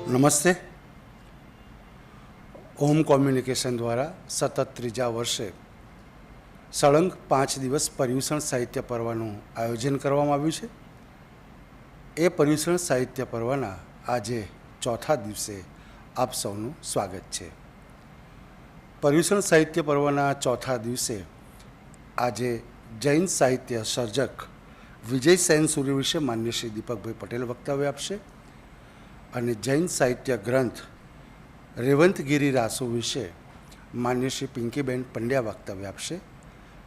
નમસ્તે. ઓમ કોમ્યુનિકેશન દ્વારા સતત ત્રીજા વર્ષે સળંગ 5 દિવસ પર્યુષણ સાહિત્ય પર્વનું આયોજન કરવામાં આવ્યું છે. એ પર્યુષણ સાહિત્ય પર્વના આજે ચોથા દિવસે આપ સૌનું સ્વાગત છે. પર્યુષણ સાહિત્ય પર્વના ચોથા દિવસે આજે જૈન સાહિત્ય સર્જક વિજય સેન સૂર્ય વિશે માન્ય શ્રી દીપકભાઈ પટેલ વક્તવ્ય આપશે અને જૈન સાહિત્ય ગ્રંથ રેવંતગીરી રાસો વિશે માન્ય શ્રી પિંકીબેન પંડ્યા વક્તવ્ય આપશે.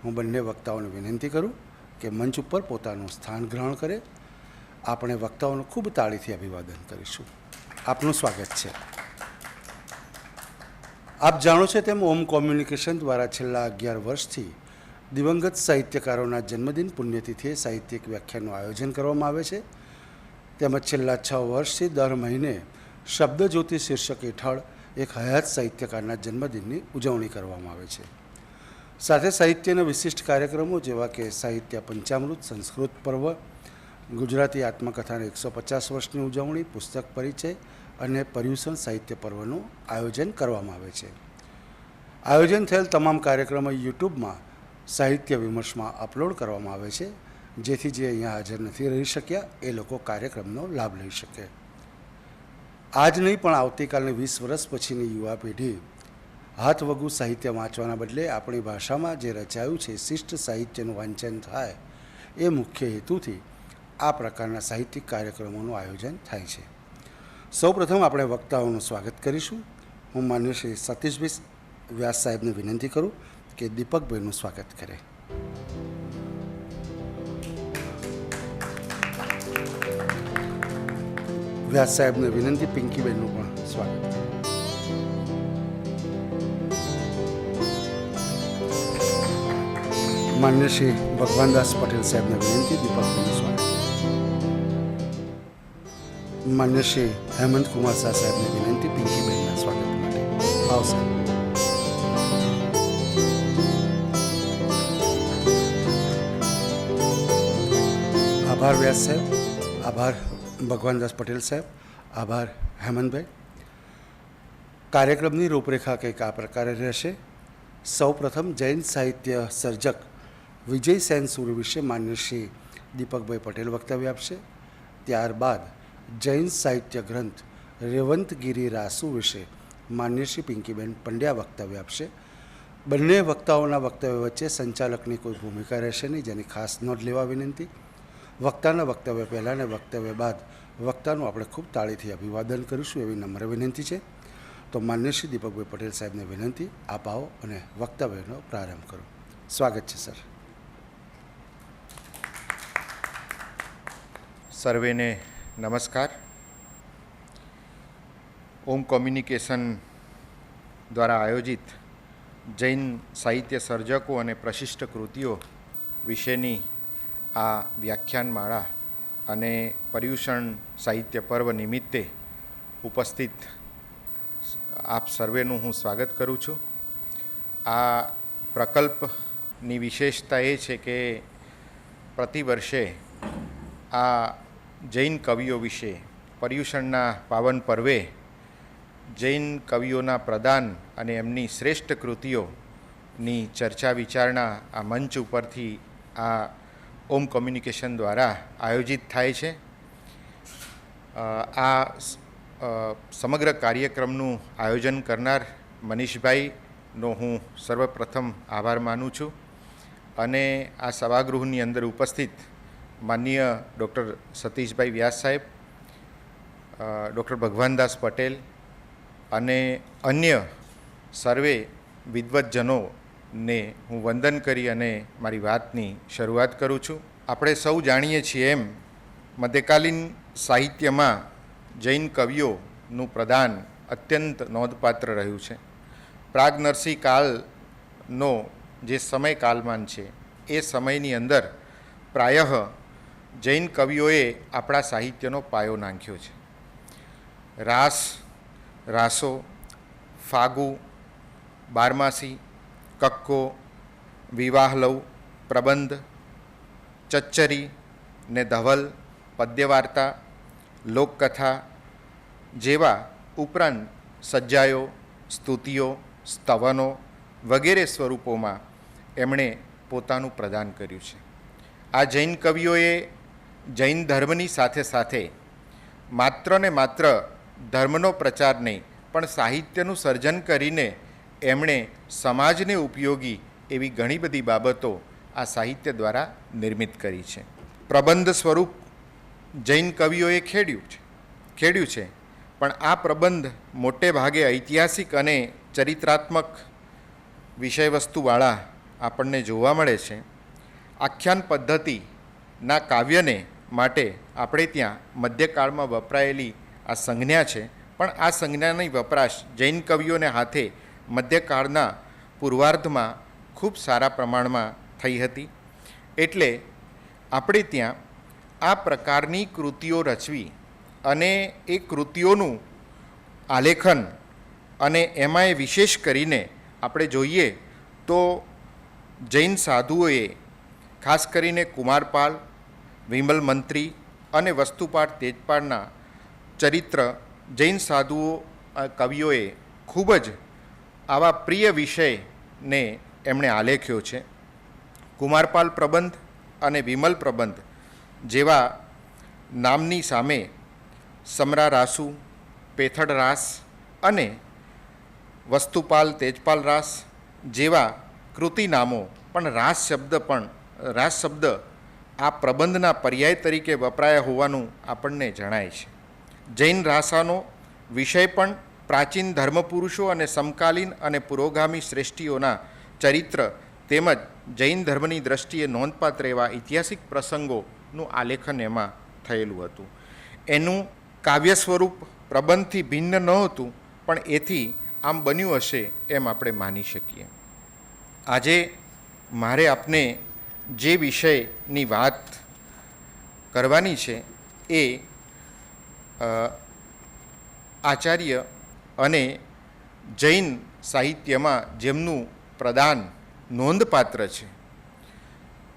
હું બંને વક્તાઓને વિનંતી કરું કે મંચ ઉપર પોતાનું સ્થાન ગ્રહણ કરે. આપણે વક્તાઓનું ખૂબ તાળીથી અભિવાદન કરીશું. આપનું સ્વાગત છે. આપ જાણો છો તેમ ઓમ કોમ્યુનિકેશન દ્વારા છેલ્લા 11 વર્ષથી દિવંગત સાહિત્યકારોના જન્મદિન પુણ્યતિથિએ સાહિત્યિક વ્યાખ્યાનનું આયોજન કરવામાં આવે છે. તેમજ છેલ્લા 6 વર્ષથી દર મહિને શબ્દજ્યોતિ શીર્ષક હેઠળ એક હયાત સાહિત્યકારના જન્મદિનની ઉજવણી કરવામાં આવે છે. સાથે સાહિત્યના વિશિષ્ટ કાર્યક્રમો જેવા કે સાહિત્ય પંચામૃત, સંસ્કૃત પર્વ, ગુજરાતી આત્મકથાના 150 વર્ષની ઉજવણી, પુસ્તક પરિચય અને પર્યુષણ સાહિત્ય પર્વનું આયોજન કરવામાં આવે છે. આયોજન થયેલ તમામ કાર્યક્રમો યુટ્યુબમાં સાહિત્ય વિમર્શમાં અપલોડ કરવામાં આવે છે, જેથી જે અહીંયા હાજર નથી રહી શક્યા એ લોકો કાર્યક્રમનો લાભ લઈ શકે. આજ નહીં પણ આવતીકાલની 20 વર્ષ પછીની યુવા પેઢી હાથવગું સાહિત્ય વાંચવાના બદલે આપણી ભાષામાં જે રચાયું છે શિષ્ટ સાહિત્યનું વાંચન થાય એ મુખ્ય હેતુથી આ પ્રકારના સાહિત્યિક કાર્યક્રમોનું આયોજન થાય છે. સૌપ્રથમ આપણે વક્તાઓનું સ્વાગત કરીશું. હું માન્ય શ્રી સતીશભાઈ વ્યાસ સાહેબને વિનંતી કરું કે દીપકભાઈનું સ્વાગત કરે. વ્યાસ સાહેબને વિનંતી પિંકીબેનનું પણ સ્વાગત. માન્ય શ્રી ભગવાનદાસ પટેલ સાહેબને વિનંતી દીપકભાઈનું સ્વાગત. માન્ય શ્રી હેમંત કુમાર શાહ સાહેબને વિનંતી પિંકીબેનના સ્વાગત માટે. આવો સાહેબ. આભાર વ્યાસ સાહેબ, આભાર ભગવાનદાસ પટેલ સાહેબ, આભાર હેમંતભાઈ. કાર્યક્રમની રૂપરેખા કંઈક આ પ્રકારે રહેશે. સૌપ્રથમ જૈન સાહિત્ય સર્જક વિજય સેન સૂર્ય વિશે માન્ય શ્રી દીપકભાઈ પટેલ વક્તવ્ય આપશે. ત્યારબાદ જૈન સાહિત્ય ગ્રંથ રેવંતગીરી રાસુ વિશે માન્ય શ્રી પિંકીબેન પંડ્યા વક્તવ્ય આપશે. બંને વક્તાઓના વક્તવ્ય વચ્ચે સંચાલકની કોઈ ભૂમિકા રહેશે નહીં, જેની ખાસ નોંધ લેવા વિનંતી. વક્તાના વક્તવ્ય પહેલાં અને વક્તવ્ય બાદ વક્તાનું આપણે ખૂબ તાળીથી અભિવાદન કરીશું એવી નમ્ર વિનંતી છે. તો માન્ય શ્રી દીપકભાઈ પટેલ સાહેબને વિનંતી, આપ આવો અને વક્તવ્યનો પ્રારંભ કરો. સ્વાગત છે સર. સર્વેને નમસ્કાર. ઓમ કોમ્યુનિકેશન દ્વારા આયોજિત જૈન સાહિત્ય સર્જકો અને પ્રશિષ્ટ કૃતિઓ વિશેની આ વ્યાખ્યાનમાળા અને પર્યુષણ સાહિત્ય પર્વ નિમિત્તે ઉપસ્થિત આપ સર્વેનું હું સ્વાગત કરું છું. આ પ્રકલ્પની વિશેષતા એ છે કે પ્રતિવર્ષે આ જૈન કવિઓ વિશે પર્યુષણના પાવન પર્વે જૈન કવિઓના પ્રદાન અને એમની શ્રેષ્ઠ કૃતિઓની ચર્ચા વિચારણા આ મંચ ઉપરથી આ ઓમ કોમ્યુનિકેશન દ્વારા આયોજિત થાય છે. આ સમગ્ર કાર્યક્રમનું આયોજન કરનાર મનીષભાઈનો હું સર્વપ્રથમ આભાર માનું છું અને આ સભાગૃહની અંદર ઉપસ્થિત માનનીય ડૉક્ટર સતીશભાઈ વ્યાસ સાહેબ, ડૉક્ટર ભગવાનદાસ પટેલ અને અન્ય સર્વે વિદ્વત્જનોને હું વંદન કરી અને મારી વાતની શરૂઆત કરું છું. આપણે સૌ જાણીએ છીએ એમ મધ્યકાલીન સાહિત્યમાં જૈન કવિઓનું પ્રદાન અત્યંત નોંધપાત્ર રહ્યું છે. પ્રાગનરસિંહ કાળનો જે સમય કાલમાન છે એ સમયની અંદર પ્રાયઃ જૈન કવિઓએ આપણા સાહિત્યનો પાયો નાખ્યો છે. રાસ, રાસો, ફાગુ, બારમાસી, કક્કો, વિવાહલવ, પ્રબંધ, ચચ્ચરી ને ધવલ, પદ્યવાર્તા, લોકકથા જેવા ઉપરાંત સજ્જાયો, સ્તુતિઓ, સ્તવનો વગેરે સ્વરૂપોમાં એમણે પોતાનું પ્રદાન કર્યું છે. આ જૈન કવિઓએ જૈન ધર્મની સાથે સાથે માત્ર ને માત્ર ધર્મનો પ્રચાર નહીં પણ સાહિત્યનું સર્જન કરીને એમણે સમાજને ઉપયોગી એવી ઘણી બધી બાબતો આ સાહિત્ય દ્વારા નિર્મિત કરી છે. પ્રબંધ સ્વરૂપ જૈન કવિઓએ ખેડ્યું છે પણ આ પ્રબંધ મોટે ભાગે ઐતિહાસિક અને ચરિત્રાત્મક વિષયવસ્તુવાળા આપણને જોવા મળે છે. આખ્યાન પદ્ધતિના કાવ્યને માટે આપણે ત્યાં મધ્યકાળમાં વપરાયેલી આ સંજ્ઞા છે પણ આ સંજ્ઞાની વપરાશ જૈન કવિઓને હાથે મધ્યકાળના પૂર્વાર્ધમાં ખૂબ સારા પ્રમાણમાં થઈ હતી. એટલે આપણે ત્યાં આ પ્રકારની કૃતિઓ રચવી અને એ કૃતિઓનું આલેખન અને એમાંય વિશેષ કરીને આપણે જોઈએ તો જૈન સાધુઓએ ખાસ કરીને કુમારપાલ, વિમલ મંત્રી અને વસ્તુપાલ તેજપાળના ચરિત્ર જૈન સાધુઓ કવિઓએ ખૂબ જ આવા પ્રિય વિષયને એમણે આલેખ્યો છે. કુમારપાલ પ્રબંધ અને વિમલ પ્રબંધ જેવા નામની સામે સમરા રાસુ, પેથડ રાસ અને વસ્તુપાલ તેજપાલ રાસ જેવા કૃતિ નામો પણ રાસ શબ્દ આ પ્રબંધના પર્યાય તરીકે વપરાયા હોવાનું આપણને જણાય છે. જૈન રાસાનો વિષય પણ પ્રાચીન ધર્મપુરુષો અને સમકાલીન અને પુરોગામી શ્રેષ્ઠીઓના ચરિત્ર તેમજ જૈન ધર્મની દ્રષ્ટિએ નોંધપાત્ર એવા ઐતિહાસિક પ્રસંગોનું આલેખન એમાં થયેલું હતું. એનું કાવ્ય સ્વરૂપ પ્રબંધથી ભિન્ન નહોતું પણ એથી આમ બન્યું હશે એમ આપણે માની શકીએ. આજે મારે આપને જે વિષયની વાત કરવાની છે એ આચાર્ય અને જૈન સાહિત્યમાં જેમનું પ્રદાન નોંધપાત્ર છે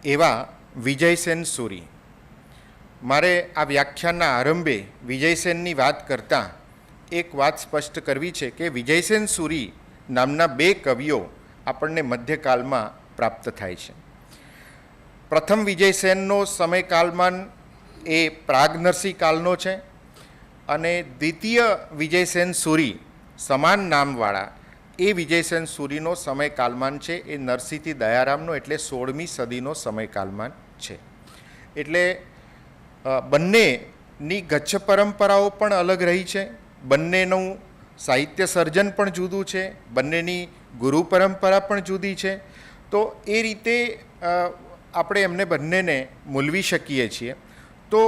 એવા વિજયસેન સુરી. મારે આ વ્યાખ્યાનના આરંભે વિજયસેનની વાત કરતાં એક વાત સ્પષ્ટ કરવી છે કે વિજયસેન સુરી નામના બે કવિઓ આપણને મધ્યકાળમાં પ્રાપ્ત થાય છે. પ્રથમ વિજયસેનનો સમયકાળમાન એ પ્રાગનરસિંહ કાળનો છે અને દ્વિતીય વિજયસેન સુરી સમાન નામવાળા એ વિજયસેન સુરીનો સમયકાળમાન છે એ નરસિંહથી દયારામનો એટલે 16મી સદીનો સમયકાળમાન છે. એટલે બંનેની ગચ્છ પરંપરાઓ પણ અલગ રહી છે, બંનેનું સાહિત્ય સર્જન પણ જુદું છે, બંનેની ગુરુ પરંપરા પણ જુદી છે. તો એ રીતે આપણે એમને બંનેને મૂલવી શકીએ છીએ. તો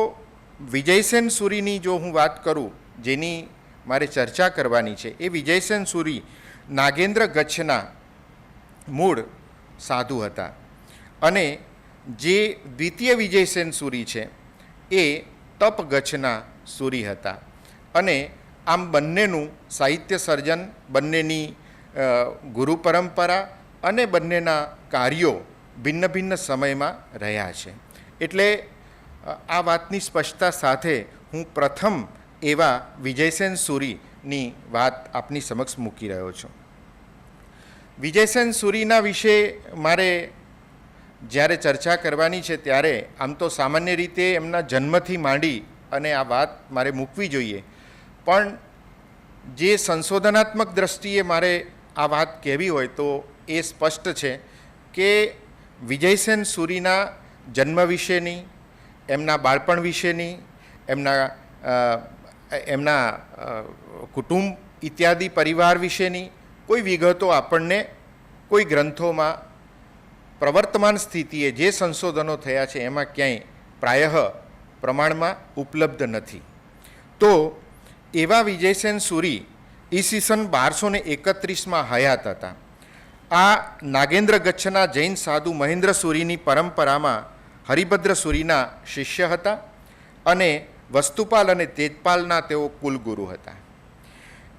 વિજયસેન સુરીની જો હું વાત કરું જેની મારે ચર્ચા કરવાની છે એ વિજયસેન સુરી નાગેન્દ્ર ગચ્છના મૂળ સાધુ હતા અને જે દ્વિતીય વિજયસેન સુરી છે એ તપ ગચ્છના સુરી હતા. અને આમ બંનેનું સાહિત્ય સર્જન, બંનેની ગુરુ પરંપરા અને બંનેના કાર્યો ભિન્ન ભિન્ન સમયમાં રહ્યા છે. એટલે આ વાતની સ્પષ્ટતા સાથે હું પ્રથમ એવા વિજયસેન સુરીની વાત આપની સમક્ષ મૂકી રહ્યો છું. વિજયસેન સુરીના વિશે મારે જ્યારે ચર્ચા કરવાની છે ત્યારે આમ તો સામાન્ય રીતે એમના જન્મથી માંડી અને આ વાત મારે મૂકવી જોઈએ, પણ જે સંશોધનાત્મક દ્રષ્ટિએ મારે આ વાત કહેવી હોય તો એ સ્પષ્ટ છે કે વિજયસેન સુરીના જન્મ વિશેની, એમના બાળપણ વિશેની, એમના કુટુંબ ઇત્યાદિ પરિવાર વિશેની કોઈ વિગતો આપણને કોઈ ગ્રંથોમાં પ્રવર્તમાન સ્થિતિએ જે સંશોધનો થયા છે એમાં ક્યાંય પ્રાયઃ પ્રમાણમાં ઉપલબ્ધ નથી. તો એવા વિજયસેન સુરી ઈસવીસન 1231માં હયાત હતા. આ નાગેન્દ્ર ગચ્છના જૈન સાધુ મહેન્દ્ર સુરીની પરંપરામાં હરિભદ્ર સુરીના શિષ્ય હતા અને વસ્તુપાલ અને તેજપાલના તેઓ કુલગુરુ હતા.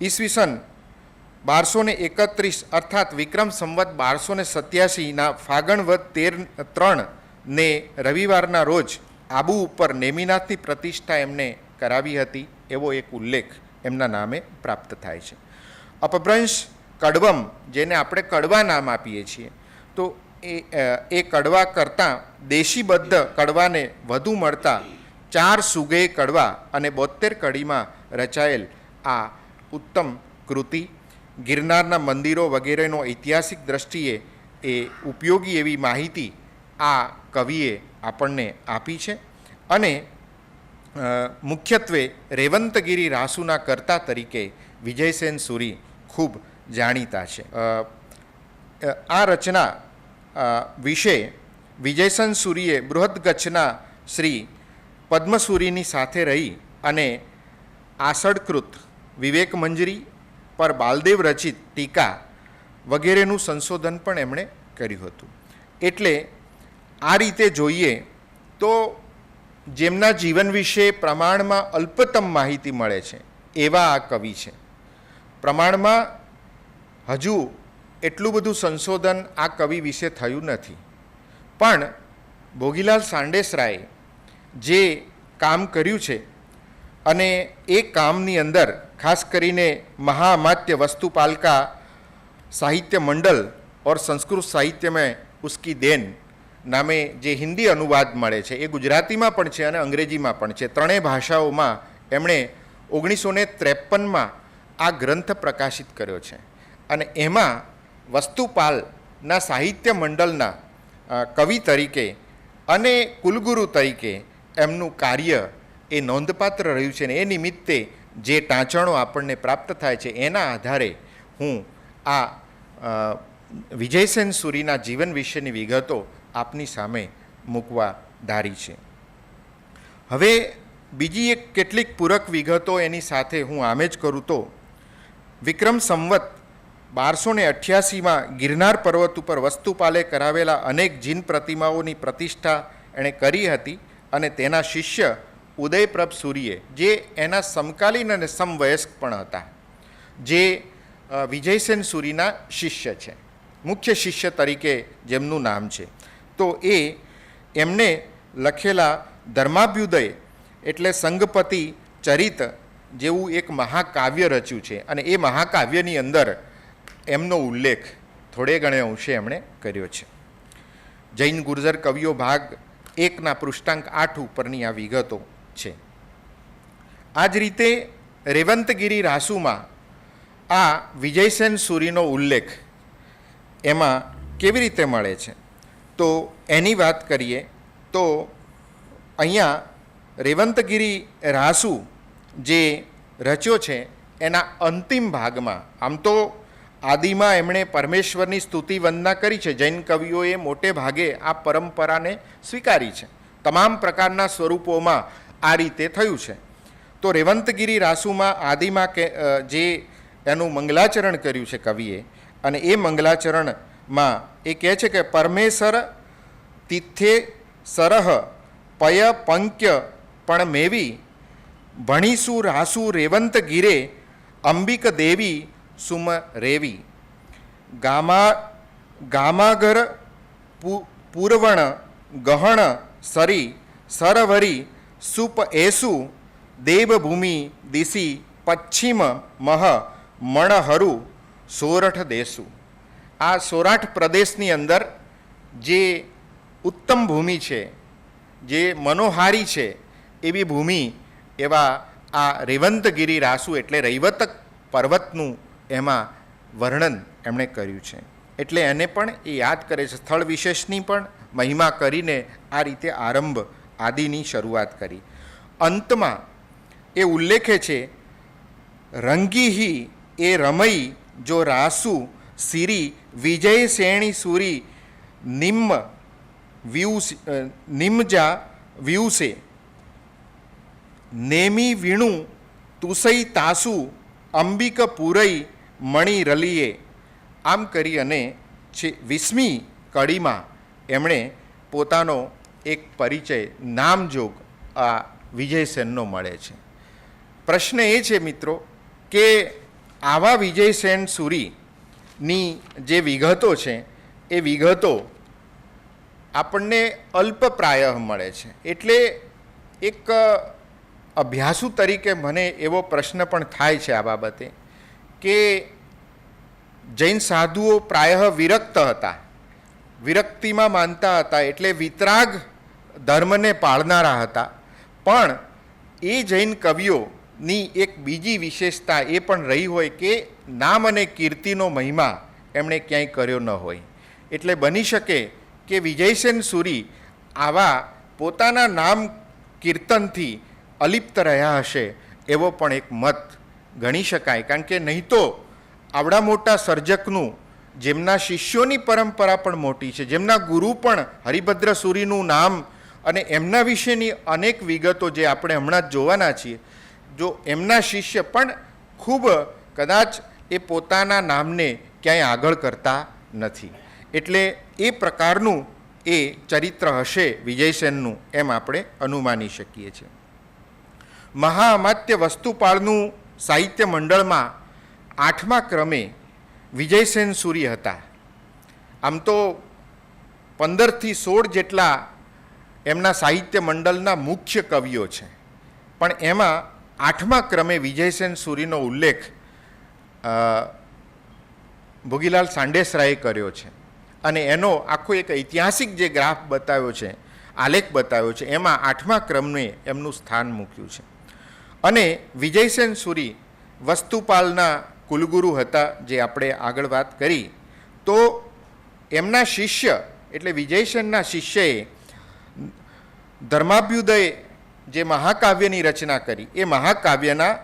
ઈસવીસન 1231 અર્થાત વિક્રમ સંવત 1287ના ફાગણ વદ 13 રવિવારના રોજ આબુ ઉપર નેમિનાથની પ્રતિષ્ઠા એમને કરાવી હતી એવો એક ઉલ્લેખ એમના નામે પ્રાપ્ત થાય છે. અપભ્રંશ કડવમ, જેને આપણે કડવા નામ આપીએ છીએ, તો એ કડવા કરતાં દેશીબદ્ધ કડવાને વધુ મળતા 4 સુગેય કડવા અને 72 કડીમાં રચાયેલ આ ઉત્તમ કૃતિ ગિરનારના મંદિરો વગેરેનો ઐતિહાસિક દ્રષ્ટિએ એ ઉપયોગી એવી માહિતી આ કવિએ આપણને આપી છે. અને મુખ્યત્વે રેવંતગીરી રાસુના કર્તા તરીકે વિજયસેન સુરી ખૂબ જાણીતા છે. આ રચના વિશે વિજયસેન સુરીએ બૃહદગચ્છના શ્રી પદ્મસુરીની સાથે રહી અને આષાઢકૃત, વિવેક મંજરી પર બાલદેવ રચિત ટીકા વગેરેનું સંશોધન પણ એમણે કર્યું હતું. એટલે આ રીતે જોઈએ તો જેમના જીવન વિશે પ્રમાણમાં અલ્પતમ માહિતી મળે છે એવા આ કવિ છે. પ્રમાણમાં હજુ એટલું બધું સંશોધન આ કવિ વિશે થયું નથી, પણ ભોગીલાલ સાંડેસરાએ જે કામ કર્યું છે અને એ કામની અંદર ખાસ કરીને મહાઅમાત્ય વસ્તુપાલકા સાહિત્ય મંડલ और संस्कृत साहित्य में उसकी देन નામે જે હિન્દી અનુવાદ મળે છે એ ગુજરાતીમાં પણ છે અને અંગ્રેજીમાં પણ છે. ત્રણેય ભાષાઓમાં એમણે 1953માં આ ગ્રંથ પ્રકાશિત કર્યો છે. અને એમાં વસ્તુપાલના સાહિત્ય મંડળના કવિ તરીકે અને કુલગુરુ તરીકે એમનું કાર્ય એ નોંધપાત્ર રહ્યું છે. ને એ નિમિત્તે જે ટાંચણો આપણને પ્રાપ્ત થાય છે એના આધારે હું આ વિજયસેન સુરીના જીવન વિશેની વિગતો આપની સામે મૂકવા ધારી છે. હવે બીજી એક કેટલીક પૂરક વિગતો એની સાથે હું આમે જ કરું તો વિક્રમ સંવત 1288માં ગિરનાર પર્વત ઉપર વસ્તુપાલે કરાવેલા અનેક જીન પ્રતિમાઓની પ્રતિષ્ઠા એણે કરી હતી અને તેના શિષ્ય ઉદયપ્રભ સૂરીએ, જે એના સમકાલીન અને સમવયસ્ક પણ હતા, જે વિજયસેન સુરીના શિષ્ય છે, મુખ્ય શિષ્ય તરીકે જેમનું નામ છે, તો એમને લખેલા ધર્માભ્યુદય એટલે સંઘપતિ ચરિત જેવું એક મહાકાવ્ય રચ્યું છે. અને એ મહાકાવ્યની અંદર એમનો ઉલ્લેખ થોડે ઘણે અંશે એમણે કર્યો છે. જૈન ગુર્જર કવિઓ ભાગ 1ના પૃષ્ઠાંક 8 ઉપરની આ વિગતો છે. આ જ રીતે રેવંતગીરી રાસુમાં આ વિજયસેન સુરીનો ઉલ્લેખ એમાં કેવી રીતે મળે છે તો એની વાત કરીએ તો અહીંયા રેવંતગીરી રાસુ જે રચ્યો છે એના અંતિમ ભાગમાં, આમ તો આદિમાં એમણે પરમેશ્વરની સ્તુતિ વંદના કરી છે. જૈન કવિઓએ મોટે ભાગે આ પરંપરાને સ્વીકારી છે. તમામ પ્રકારના સ્વરૂપોમાં આ રીતે થયું છે. તો રેવંતગીરી રાસુમાં આદિમાં જે એનું મંગલાચરણ કર્યું છે કવિએ, અને એ મંગલાચરણમાં એ કહે છે કે પરમેશ્વર તિથ્યે સરહ પય પંક્ય પણ મેવી ભણીસુ રાસુ રેવંત ગીરે અંબિક દેવી સુમ રેવી ગામાગર પૂર્વણ ગહણ સરી સરવરી સુપ એસુ દેવભૂમિ દિશી પશ્ચિમ મહ મણહરુ સોરઠ દેસુ. આ સૌરાઠ પ્રદેશની અંદર જે ઉત્તમ ભૂમિ છે, જે મનોહારી છે એવી ભૂમિ એવા આ રેવંતગીરી રાસુ એટલે રૈવતક પર્વતનું એમાં વર્ણન એમણે કર્યું છે. એટલે એને પણ એ યાદ કરે છે. સ્થળ વિશેષની પણ મહિમા કરીને આ રીતે આરંભ આદિની શરૂઆત કરી. અંતમાં એ ઉલ્લેખે છે રંગીહી એ રમઈ જો રાસુ સિરી વિજય સેણી સુરી નિમજા વ્યુસે નેમી વીણું તુસઈ તાસુ અંબિક પૂરઈ મણી રલીએ. આમ કરી અને 20મી કડીમાં એમણે પોતાનો એક પરિચય નામજોગ આ વિજયસેનનો મળે છે. પ્રશ્ન એ છે મિત્રો કે આવા વિજયસેન સુરીની જે વિગતો છે એ વિગતો આપણને અલ્પપ્રાય મળે છે. એટલે એક અભ્યાસુ તરીકે મને એવો પ્રશ્ન પણ થાય છે આ બાબતે કે જૈન સાધુઓ પ્રાયઃ વિરક્ત હતા, વિરક્તિમાં માનતા હતા, એટલે વિતરાગ ધર્મને પાળનારા હતા. પણ એ જૈન કવિઓની એક બીજી વિશેષતા એ પણ રહી હોય કે નામ અને કીર્તિનો મહિમા એમણે ક્યાંય કર્યો ન હોય. એટલે બની શકે કે વિજયસેન સુરી આવા પોતાના નામ કીર્તનથી અલિપ્ત રહ્યા હશે એવો પણ એક મત ગણી શકાય. કારણ કે નહીં તો આવડા મોટા સર્જકનું, જેમના શિષ્યોની પરંપરા પણ મોટી છે, જેમના ગુરુ પણ હરિભદ્ર સુરીનું નામ અને એમના વિશેની અનેક વિગતો જે આપણે હમણાં જ જોવાના છીએ, જો એમના શિષ્ય પણ ખૂબ કદાચ એ પોતાના નામને ક્યાંય આગળ કરતા નથી. એટલે એ પ્રકારનું એ ચરિત્ર હશે વિજયસેનનું એમ આપણે અનુમાની શકીએ છીએ. મહાઅમાત્ય વસ્તુપાળનું સાહિત્ય મંડળમાં 8મા ક્રમે વિજયસેન સુરી હતા. આમ તો 15થી 16 જેટલા એમના સાહિત્ય મંડળના મુખ્ય કવિઓ છે, પણ એમાં 8મા ક્રમે વિજયસેન સુરીનો ઉલ્લેખ ભોગીલાલ સાંડેસરાએ કર્યો છે. અને એનો આખો એક ઐતિહાસિક જે ગ્રાફ બતાવ્યો છે, આલેખ બતાવ્યો છે, એમાં 8મા ક્રમને એમનું સ્થાન મૂક્યું છે. અને વિજયસેન સુરી વસ્તુપાલના કુલગુરુ હતા, જે આપણે આગળ વાત કરી. તો એમના શિષ્ય એટલે વિજયસેનના શિષ્યએ ધર્માભ્યુદય જે મહાકાવ્યની રચના કરી, એ મહાકાવ્યના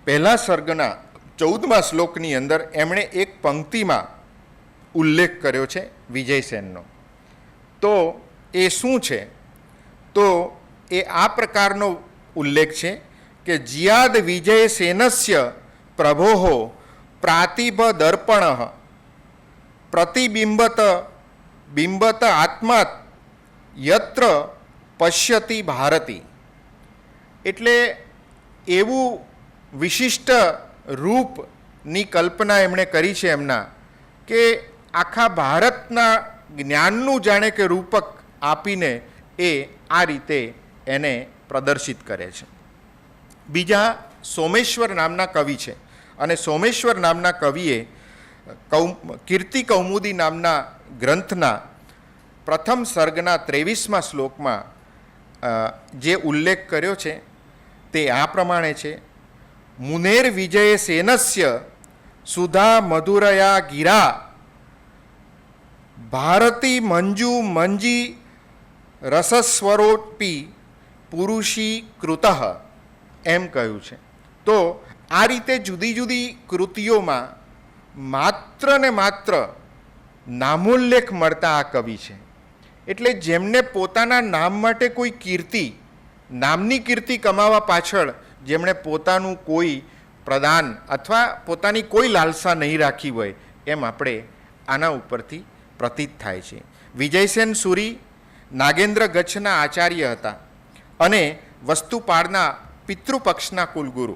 પહેલા સર્ગના 14મા શ્લોકની અંદર એમણે એક પંક્તિમાં ઉલ્લેખ કર્યો છે વિજયસેનનો. તો એ શું છે? તો એ આ પ્રકારનો ઉલ્લેખ છે કે જિયાદ વિજયસેનસ્ય પ્રભોઃ પ્રાતિભ દર્પણ પ્રતિબિંબત બિંબત આત્મા યત્ર પશ્યતિ ભારતી. એટલે એવું વિશિષ્ટ રૂપની કલ્પના એમણે કરી છે એમના, કે આખા ભારતના જ્ઞાનનું જાણે કે રૂપક આપીને એ આ રીતે એને પ્રદર્શિત કરે છે. બીજા સોમેશ્વર નામના કવિ છે, અને સોમેશ્વર નામના કવિએ કીર્તિ કૌમુદી નામના ગ્રંથના પ્રથમ સર્ગના 23મા શ્લોકમાં જે ઉલ્લેખ કર્યો છે તે આ પ્રમાણે છે: મુનેર વિજય સેનસ્ય સુધા મધુરયા ગિરા ભારતી મંજુ મંજી રસસ્વરોપી પુરુષી કૃતઃ એમ કહ્યું છે. તો આ રીતે જુદી જુદી કૃતિઓમાં માત્ર ને માત્ર નામોલ્લેખ મળતા આ કવિ છે. એટલે જેમને પોતાના નામ માટે કોઈ કીર્તિ, નામની કીર્તિ કમાવા પાછળ જેમણે પોતાનું કોઈ પ્રદાન અથવા પોતાની કોઈ લાલસા નહીં રાખી હોય, એમ આપણે આના ઉપરથી પ્રતીત થાય છે. વિજયસેન સુરી નાગેન્દ્ર ગચ્છના આચાર્ય હતા અને વસ્તુપાળના પિતૃપક્ષના કુલગુરુ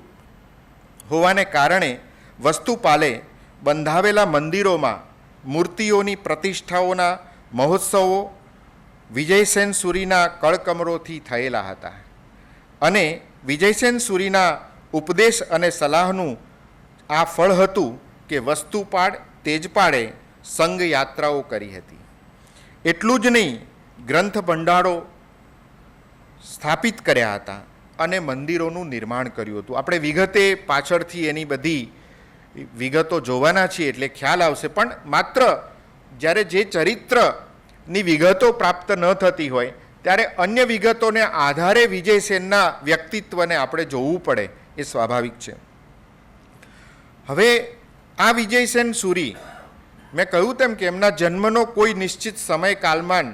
હોવાને કારણે વસ્તુપાલે બંધાવેલા મંદિરોમાં મૂર્તિઓની પ્રતિષ્ઠાઓના મહોત્સવો વિજયસેન સુરીના કળકમરોથી થયેલા હતા. અને વિજયસેન સુરીના ઉપદેશ અને સલાહનું આ ફળ હતું કે વસ્તુપાળ તેજપાળે સંઘ યાત્રાઓ કરી હતી. એટલું જ નહીં, ગ્રંથ ભંડારો સ્થાપિત કર્યા હતા અને મંદિરોનું નિર્માણ કર્યું હતું. આપણે વિગતે પાછળથી એની બધી વિગતો જોવાના છીએ એટલે ખ્યાલ આવશે. પણ માત્ર જ્યારે જે ચરિત્રની વિગતો પ્રાપ્ત ન થતી હોય ત્યારે અન્ય વિગતોને આધારે વિજયસેનના વ્યક્તિત્વને આપણે જોવું પડે, એ સ્વાભાવિક છે. હવે આ વિજયસેન સુરી, મેં કહ્યું તેમ કે એમના જન્મનો કોઈ નિશ્ચિત સમય કાલમાન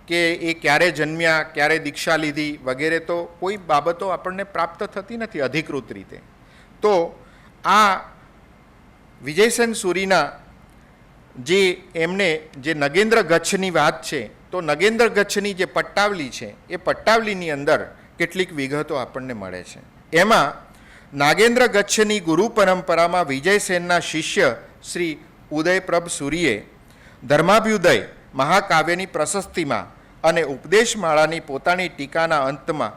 કે એ ક્યારે જન્મ્યા, ક્યારે દીક્ષા લીધી વગેરે તો કોઈ બાબતો આપણને પ્રાપ્ત થતી નથી અધિકૃત રીતે. તો આ વિજયસેન સુરીના જે એમને જે નગેન્દ્ર ગચ્છની વાત છે, તો નગેન્દ્ર ગચ્છની જે પટ્ટાવલી છે એ પટ્ટાવલીની અંદર કેટલીક વિગતો આપણને મળે છે. એમાં નાગેન્દ્ર ગચ્છની ગુરુ પરંપરામાં વિજયસેનના શિષ્ય શ્રી ઉદયપ્રભ સુરીએ ધર્માભ્યુદય મહાકાવ્યની પ્રશસ્તિમાં અને ઉપદેશમાળાની પોતાની ટીકાના અંતમાં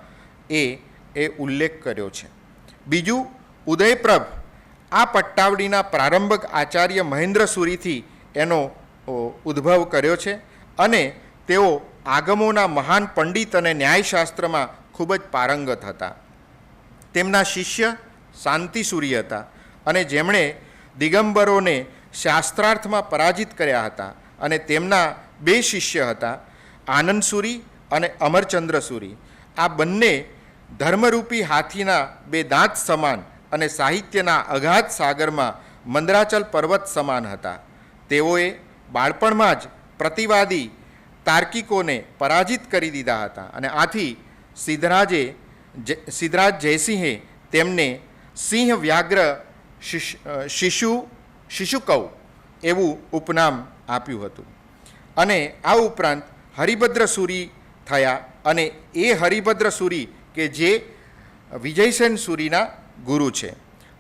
એ ઉલ્લેખ કર્યો છે. બીજું, ઉદયપ્રભ આ પટ્ટાવડીના પ્રારંભક આચાર્ય મહેન્દ્ર સુરીથી એનો ઉદ્ભવ કર્યો છે અને તેઓ આગમોના મહાન પંડિત અને ન્યાયશાસ્ત્રમાં ખૂબ જ પારંગત હતા. તેમના શિષ્ય શાંતિસુરી હતા અને જેમણે દિગંબરોને શાસ્ત્રાર્થમાં પરાજિત કર્યા હતા. અને તેમના બે શિષ્ય હતા, આનંદસુરી અને અમરચંદ્રસુરી. આ બંને ધર્મરૂપી હાથીના બે દાંત સમાન અને સાહિત્યના અગાધ સાગરમાં મંદરાચલ પર્વત સમાન હતા. તેઓએ બાળપણમાં જ પ્રતિવાદી તાર્કિકોને પરાજિત કરી દીધા હતા અને આથી સિદ્ધરાજ જયસિંહે તેમને સિંહ વ્યાઘ્ર શિશુકૌ એવું ઉપનામ આપ્યું હતું. અને આ ઉપરાંત હરિભદ્ર સુરી થયા અને એ હરિભદ્ર સુરી કે જે વિજયસેન સુરીના ગુરુ છે.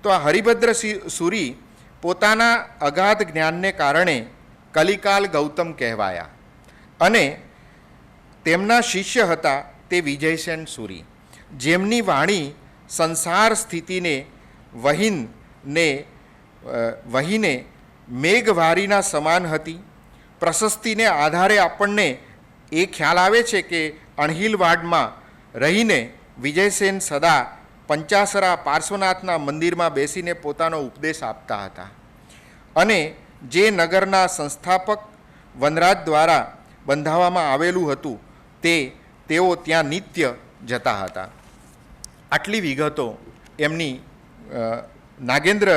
તો આ હરિભદ્ર સુરી પોતાના અગાધ જ્ઞાનને કારણે કલિકાલ ગૌતમ કહેવાયા અને તેમના શિષ્ય હતા તે વિજયસેન સુરી, જેમની વાણી સંસાર સ્થિતિને વહીને મેઘવારીના સમાન હતી. પ્રશસ્તિને આધારે આપણને એ ખ્યાલ આવે છે કે અણહિલવાડમાં રહીને વિજયસેન સદા પંચાસરા પાર્શ્વનાથના મંદિરમાં બેસીને પોતાનો ઉપદેશ આપતા હતા અને જે નગરના સંસ્થાપક વનરાજ દ્વારા બંધાવવામાં આવેલું હતું તેઓ ત્યાં નિત્ય જતા હતા. આટલી વિગતો એમની નાગેન્દ્ર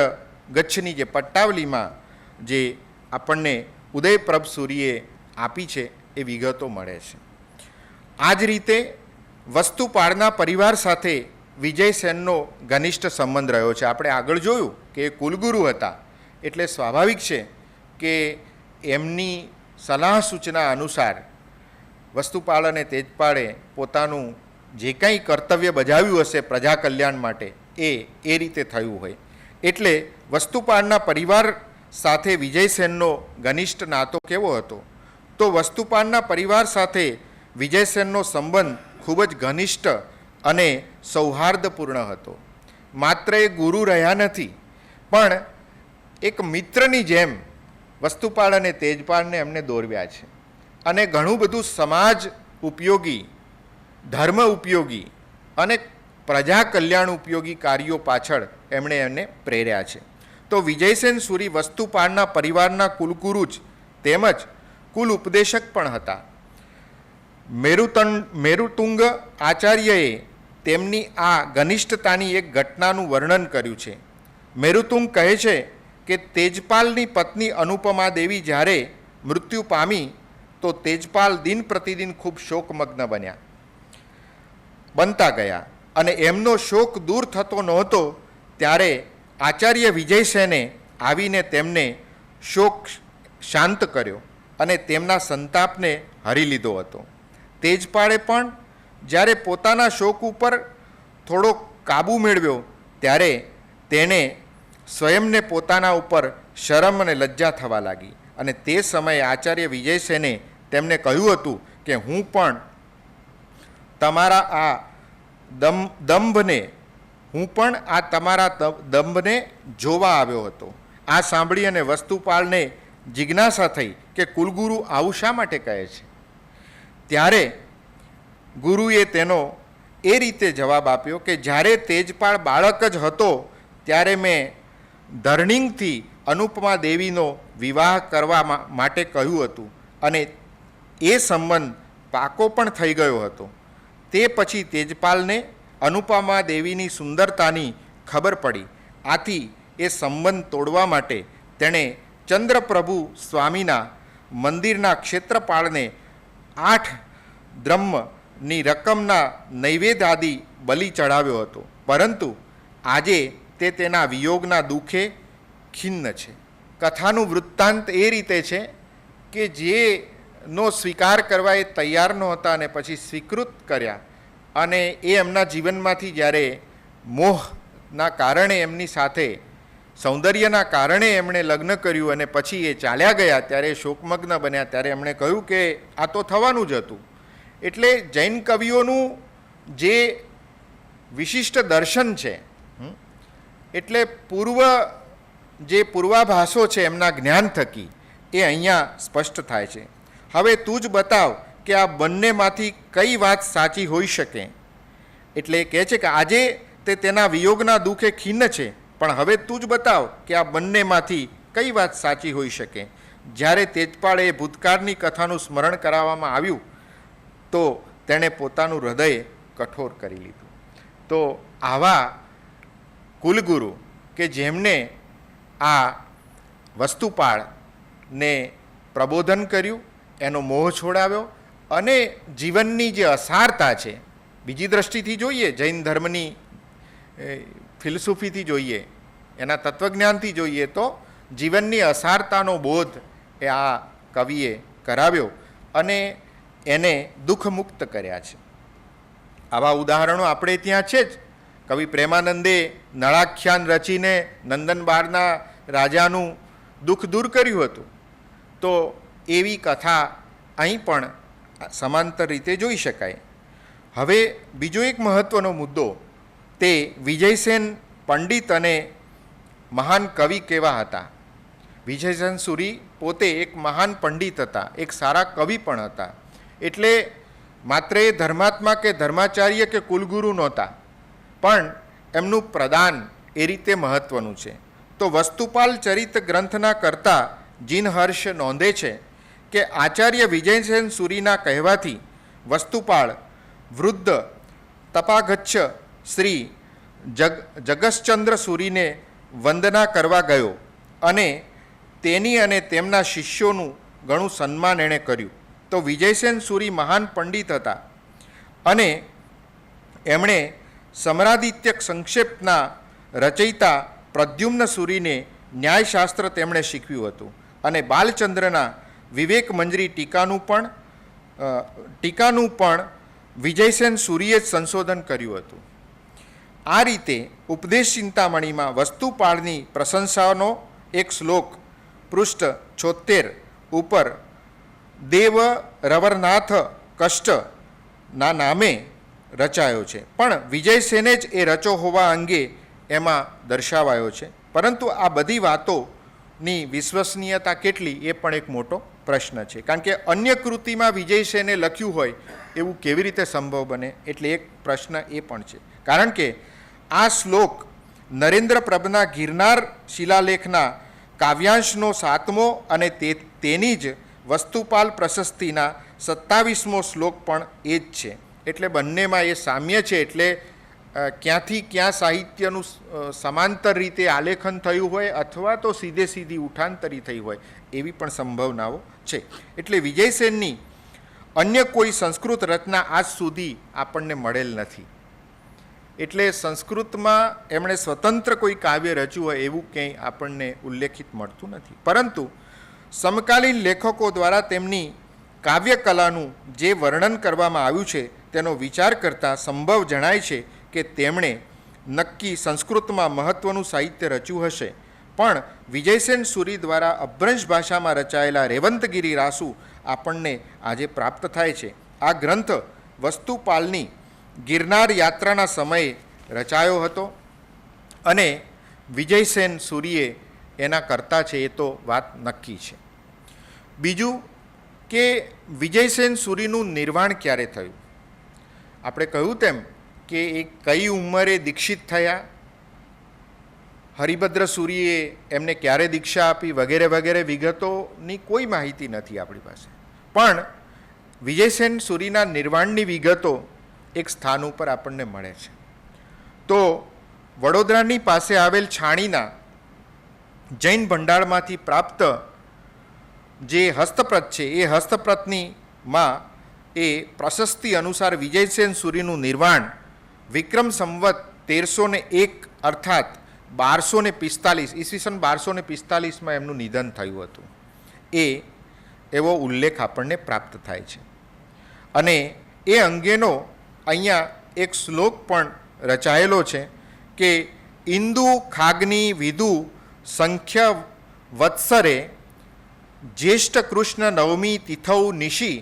ગચ્છની જે પટ્ટાવલીમાં જે આપણને ઉદયપ્રભ સૂરીએ આપી છે એ વિગતો મળે છે. આ જ રીતે વસ્તુપાળના પરિવાર સાથે વિજયસેનનો ઘનિષ્ઠ સંબંધ રહ્યો છે. આપણે આગળ જોયું કે એ કુલગુરુ હતા એટલે સ્વાભાવિક છે કે એમની સલાહ સૂચના અનુસાર વસ્તુપાળ અને તેજપાળે પોતાનું જે કંઈ કર્તવ્ય બજાવ્યું હશે પ્રજા કલ્યાણ માટે એ રીતે થયું હોય. એટલે વસ્તુપાળના પરિવાર સાથે વિજયસેનનો ઘનિષ્ઠ નાતો કેવો હતો? તો વસ્તુપાળના પરિવાર સાથે વિજયસેનનો સંબંધ ખૂબ જ ઘનિષ્ઠ અને સૌહાર્દપૂર્ણ હતો. માત્ર એ ગુરુ રહ્યા નથી, પણ એક મિત્રની જેમ વસ્તુપાળ અને તેજપાળને એમને દોરવ્યા છે અને ઘણું બધું સમાજ ઉપયોગી, ધર્મ ઉપયોગી અને પ્રજા કલ્યાણ ઉપયોગી કાર્યો પાછળ એમણે એમને પ્રેર્યા છે. તો વિજયસેન સુરી વસ્તુપાળના પરિવારના કુલગુરુ જ તેમજ કુલ ઉપદેશક પણ હતા. મેરુતુંગ આચાર્યએ તેમની આ ઘનિષ્ઠતાની એક ઘટનાનું વર્ણન કર્યું છે. મેરુતુંગ કહે છે કે તેજપાલની પત્ની અનુપમા દેવી જ્યારે મૃત્યુ પામી તો તેજપાલ દિન પ્રતિદિન ખૂબ શોકમગ્ન બનતા ગયા અને એમનો શોક દૂર થતો નહોતો ત્યારે આચાર્ય વિજયસેને આવીને તેમને શોક શાંત કર્યો અને તેમના સંતાપને હરી લીધો હતો. તેજપાળે પણ જ્યારે પોતાના શોક ઉપર થોડો કાબૂ મેળવ્યો ત્યારે તેણે સ્વયંને પોતાના ઉપર શરમ અને લજ્જા થવા લાગી અને તે સમયે આચાર્ય વિજયસેને તેમને કહ્યું હતું કે હું પણ તમારા આ દંભને જોવા આવ્યો હતો. આ સાંભળી અને વસ્તુપાળને જિજ્ઞાસા થઈ કે કુલગુરુ આવું શા માટે કહે છે? ત્યારે ગુરુએ તેનો એ રીતે જવાબ આપ્યો કે જ્યારે તેજપાળ બાળક જ હતો ત્યારે મેં ધર્ણિંગથી અનુપમા દેવીનો વિવાહ કરવા માટે કહ્યું હતું અને એ સંબંધ પાકો પણ થઈ ગયો હતો. તે પછી તેજપાલને અનુપમા દેવીની સુંદરતાની ખબર પડી. આથી એ સંબંધ તોડવા માટે તેણે ચંદ્રપ્રભુ સ્વામીના મંદિરના ક્ષેત્રપાળને 8 દ્રહ્મની રકમના નૈવેદ્ય આદિ બલિ ચડાવ્યો હતો. પરંતુ આજે તે તેના વિયોગના દુઃખે ખિન્ન છે. કથાનું વૃત્તાંત એ રીતે છે કે જેનો સ્વીકાર કરવા એ તૈયાર નહોતા અને પછી સ્વીકૃત કર્યા અને એ એમના જીવનમાંથી જ્યારે મોહના કારણે એમની સાથે સૌંદર્યના કારણે એમણે લગ્ન કર્યું અને પછી એ ચાલ્યા ગયા ત્યારે શોકમગ્ન બન્યા ત્યારે એમણે કહ્યું કે આ તો થવાનું જ હતું. એટલે જૈન કવિઓનું જે વિશિષ્ટ દર્શન છે. એટલે જે પૂર્વાભાસો છે એમના જ્ઞાન થકી એ અહીંયા સ્પષ્ટ થાય છે. હવે તું જ બતાવ કે આ બંનેમાંથી કઈ વાત સાચી હોઈ શકે. એટલે એ કહે છે કે આજે તે તેના વિયોગના દુઃખે ખિન્ન છે, પણ હવે તું જ બતાવ કે આ બંનેમાંથી કઈ વાત સાચી હોઈ શકે. જ્યારે તેજપાળે ભૂતકાળની કથાનું સ્મરણ કરાવવામાં આવ્યું તો તેણે પોતાનું હૃદય કઠોર કરી લીધું. તો આવા કુલગુરુ કે જેમણે આ વસ્તુપાળને પ્રબોધન કર્યું, એનો મોહ છોડાવ્યો અને જીવનની જે અસારતા છે, બીજી દ્રષ્ટિથી જોઈએ, જૈન ધર્મની ફિલસૂફીથી જોઈએ, એના તત્વજ્ઞાનથી જોઈએ તો જીવનની અસારતાનો બોધ એ આ કવિએ કરાવ્યો અને એને દુઃખમુક્ત કર્યા છે. આવા ઉદાહરણો આપણે ત્યાં છે જ. કવિ પ્રેમાનંદે નળાખ્યાન રચીને નંદનબારના રાજાનું દુઃખ દૂર કર્યું હતું. તો એવી કથા અહીં પણ સમાંતર રીતે જોઈ શકાય. હવે બીજો એક મહત્ત્વનો મુદ્દો તે વિજયસેન પંડિત અને મહાન કવિ કેવા હતા. વિજયસેન સુરી પોતે એક મહાન પંડિત હતા, એક સારા કવિ પણ હતા. એટલે માત્ર એ ધર્માત્મા કે ધર્માચાર્ય કે કુલગુરુ નહોતા, પણ એમનું પ્રદાન એ રીતે મહત્ત્વનું છે. તો વસ્તુપાલ ચરિત ગ્રંથના કર્તા જીનહર્ષ નોંધે છે કે આચાર્ય વિજયસેન સુરીના કહેવાથી વસ્તુપાળ વૃદ્ધ તપાગચ્છ શ્રી જગસચંદ્ર સુરીને વંદના કરવા ગયો અને તેની અને તેમના શિષ્યોનું ઘણું સન્માન એણે કર્યું. તો વિજયસેન સુરી મહાન પંડિત હતા અને એમણે સમરાદિત્ય સંક્ષેપના રચયિતા પ્રદ્યુમ્ન સુરીને ન્યાયશાસ્ત્ર તેમણે શીખવ્યું હતું અને બાલચંદ્રના વિવેક મંજરી ટીકાનું પણ વિજયસેન સુરીએ જ સંશોધન કર્યું હતું. આ રીતે ઉપદેશ ચિંતામણીમાં વસ્તુપાળની પ્રશંસાનો એક શ્લોક પૃષ્ઠ 76 ઉપર દેવ રવરનાથ કષ્ટના નામે રચાયો છે, પણ વિજયસેને જ એ રચો હોવા અંગે એમાં દર્શાવાયો છે. પરંતુ આ બધી વાતોની વિશ્વસનીયતા કેટલી એ પણ એક મોટો પ્રશ્ન છે, કારણ કે અન્ય કૃતિમાં વિજયસેને લખ્યું હોય એવું કેવી રીતે સંભવ બને? એટલે એક પ્રશ્ન એ પણ છે, કારણ કે આ શ્લોક નરેન્દ્રપ્રભના ગિરનાર શિલાલેખના કાવ્યાંશનો 7મો અને તેની જ વસ્તુપાલ પ્રશસ્તિના 27મો શ્લોક પણ એ જ છે. એટલે બંનેમાં એ સામ્ય છે. એટલે ક્યાંથી ક્યાં સાહિત્યનું સમાંતર રીતે આલેખન થયું હોય અથવા તો સીધી ઉઠાંતરી થઈ હોય એવી પણ સંભાવનાઓ છે. એટલે વિજયસેનની અન્ય કોઈ સંસ્કૃત રચના આજ સુધી આપણને મળેલ નથી. એટલે સંસ્કૃતમાં એમણે સ્વતંત્ર કોઈ કાવ્ય રચ્યું હોય એવું ક્યાંય આપણને ઉલ્લેખિત મળતું નથી. પરંતુ સમકાલીન લેખકો દ્વારા તેમની કાવ્યકલાનું જે વર્ણન કરવામાં આવ્યું છે તેનો વિચાર કરતાં સંભવ જણાય છે કે તેમણે નક્કી સંસ્કૃતમાં મહત્ત્વનું સાહિત્ય રચ્યું હશે. પણ વિજયસેન સુરી દ્વારા અભ્રંશ ભાષામાં રચાયેલા રેવંતગીરી રાસુ આપણને આજે પ્રાપ્ત થાય છે. આ ગ્રંથ વસ્તુપાલની ગિરનાર યાત્રાના સમયે રચાયો હતો અને વિજયસેન સુરીએ એના કરતા છે એ તો વાત નક્કી છે. બીજું કે વિજયસેન સુરીનું નિર્વાણ ક્યારે થયું? આપણે કહ્યું તેમ કે એ કઈ ઉંમરે દીક્ષિત થયા, હરિભદ્ર સુરીએ એમને ક્યારે દીક્ષા આપી વગેરે વગેરે વિગતોની કોઈ માહિતી નથી આપણી પાસે. પણ વિજયસેન સુરીના નિર્વાણની વિગતો એક સ્થાન ઉપર આપણને મળે છે. તો વડોદરાની પાસે આવેલ છાણીના જૈન ભંડારમાંથી પ્રાપ્ત જે હસ્તપ્રત છે એ હસ્તપ્રતનીમાં એ પ્રશસ્તિ અનુસાર વિજયસેન સુરીનું નિર્વાણ વિક્રમ સંવત 1301 અર્થાત 1245 ઈસવીસન 1245માં એમનું નિધન થયું હતું. એવો ઉલ્લેખ આપણને પ્રાપ્ત થાય છે. અને એ અંગેનો અહીંયા એક શ્લોક પણ રચાયેલો છે કે ઇન્દુ ખાગ્નિ વિદુ સંખ્ય વત્સરે જ્યેષ્ઠ કૃષ્ણ નવમી તિથૌ નિશી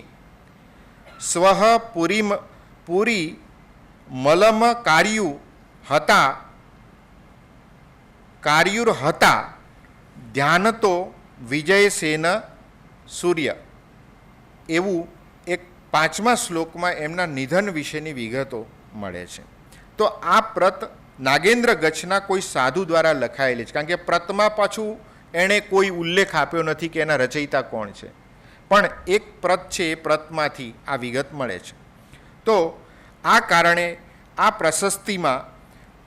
સ્વઃ પુરી મલમ કાર્યુર હતા ધ્યાનતો વિજયસેન સૂર્ય, એવું એક 5મા શ્લોકમાં એમના નિધન વિશેની વિગતો મળે છે. તો આ પ્રત નાગેન્દ્ર ગચ્છના કોઈ સાધુ દ્વારા લખાયેલી છે, કારણ કે પ્રતમાં પાછું એણે કોઈ ઉલ્લેખ આપ્યો નથી કે એના રચયિતા કોણ છે, પણ એક પ્રત છે એ પ્રતમાંથી આ વિગત મળે છે. તો આ કારણે આ પ્રશસ્તિમાં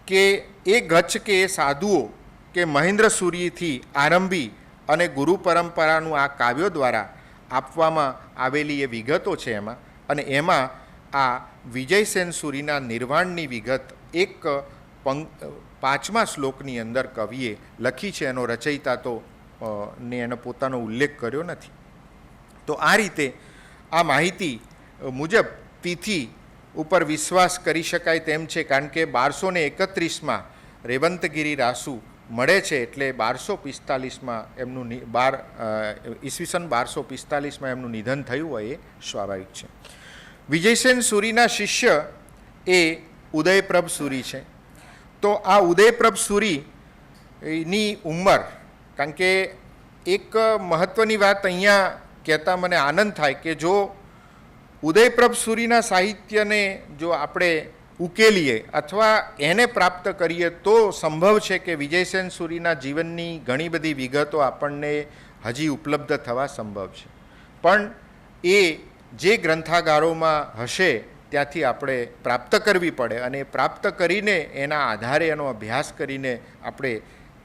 કે એ ગચ્છ કે એ સાધુઓ કે મહેન્દ્ર સૂરીથી આરંભી અને ગુરુ પરંપરાનું આ કાવ્યો દ્વારા આપવામાં આવેલી એ વિગતો છે એમાં, અને એમાં આ વિજયસેન સૂરીના નિર્વાણની વિગત એક 5મા શ્લોકની અંદર કવિએ લખી છે. એનો રચયિતા તો ને એનો પોતાનો ઉલ્લેખ કર્યો નથી. તો આ રીતે આ માહિતી મુજબ તિથિ ઉપર વિશ્વાસ કરી શકાય તેમ છે, કારણ કે 1231માં રેવંતગીરી રાસુ મળે છે, એટલે 1245માં એમનું ઈસવીસન 1245માં એમનું નિધન થયું હોય એ સ્વાભાવિક છે. વિજયસેન સૂરીના શિષ્ય એ ઉદયપ્રભ સૂરી છે. તો આ ઉદયપ્રભ સૂરીની ઉંમર, કારણ કે એક મહત્ત્વની વાત અહીંયા કહેતા મને આનંદ થાય કે જો ઉદયપ્રભ સૂરીના સાહિત્યને જો આપણે ઉકેલીએ અથવા એને પ્રાપ્ત કરીએ તો સંભવ છે કે વિજયસેન સૂરીના જીવનની ઘણી બધી વિગતો આપણને હજી ઉપલબ્ધ થવા સંભવ છે. પણ એ જે ગ્રંથાગારોમાં હશે ત્યાંથી આપણે પ્રાપ્ત કરવી પડે, અને પ્રાપ્ત કરીને એના આધારે એનો અભ્યાસ કરીને આપણે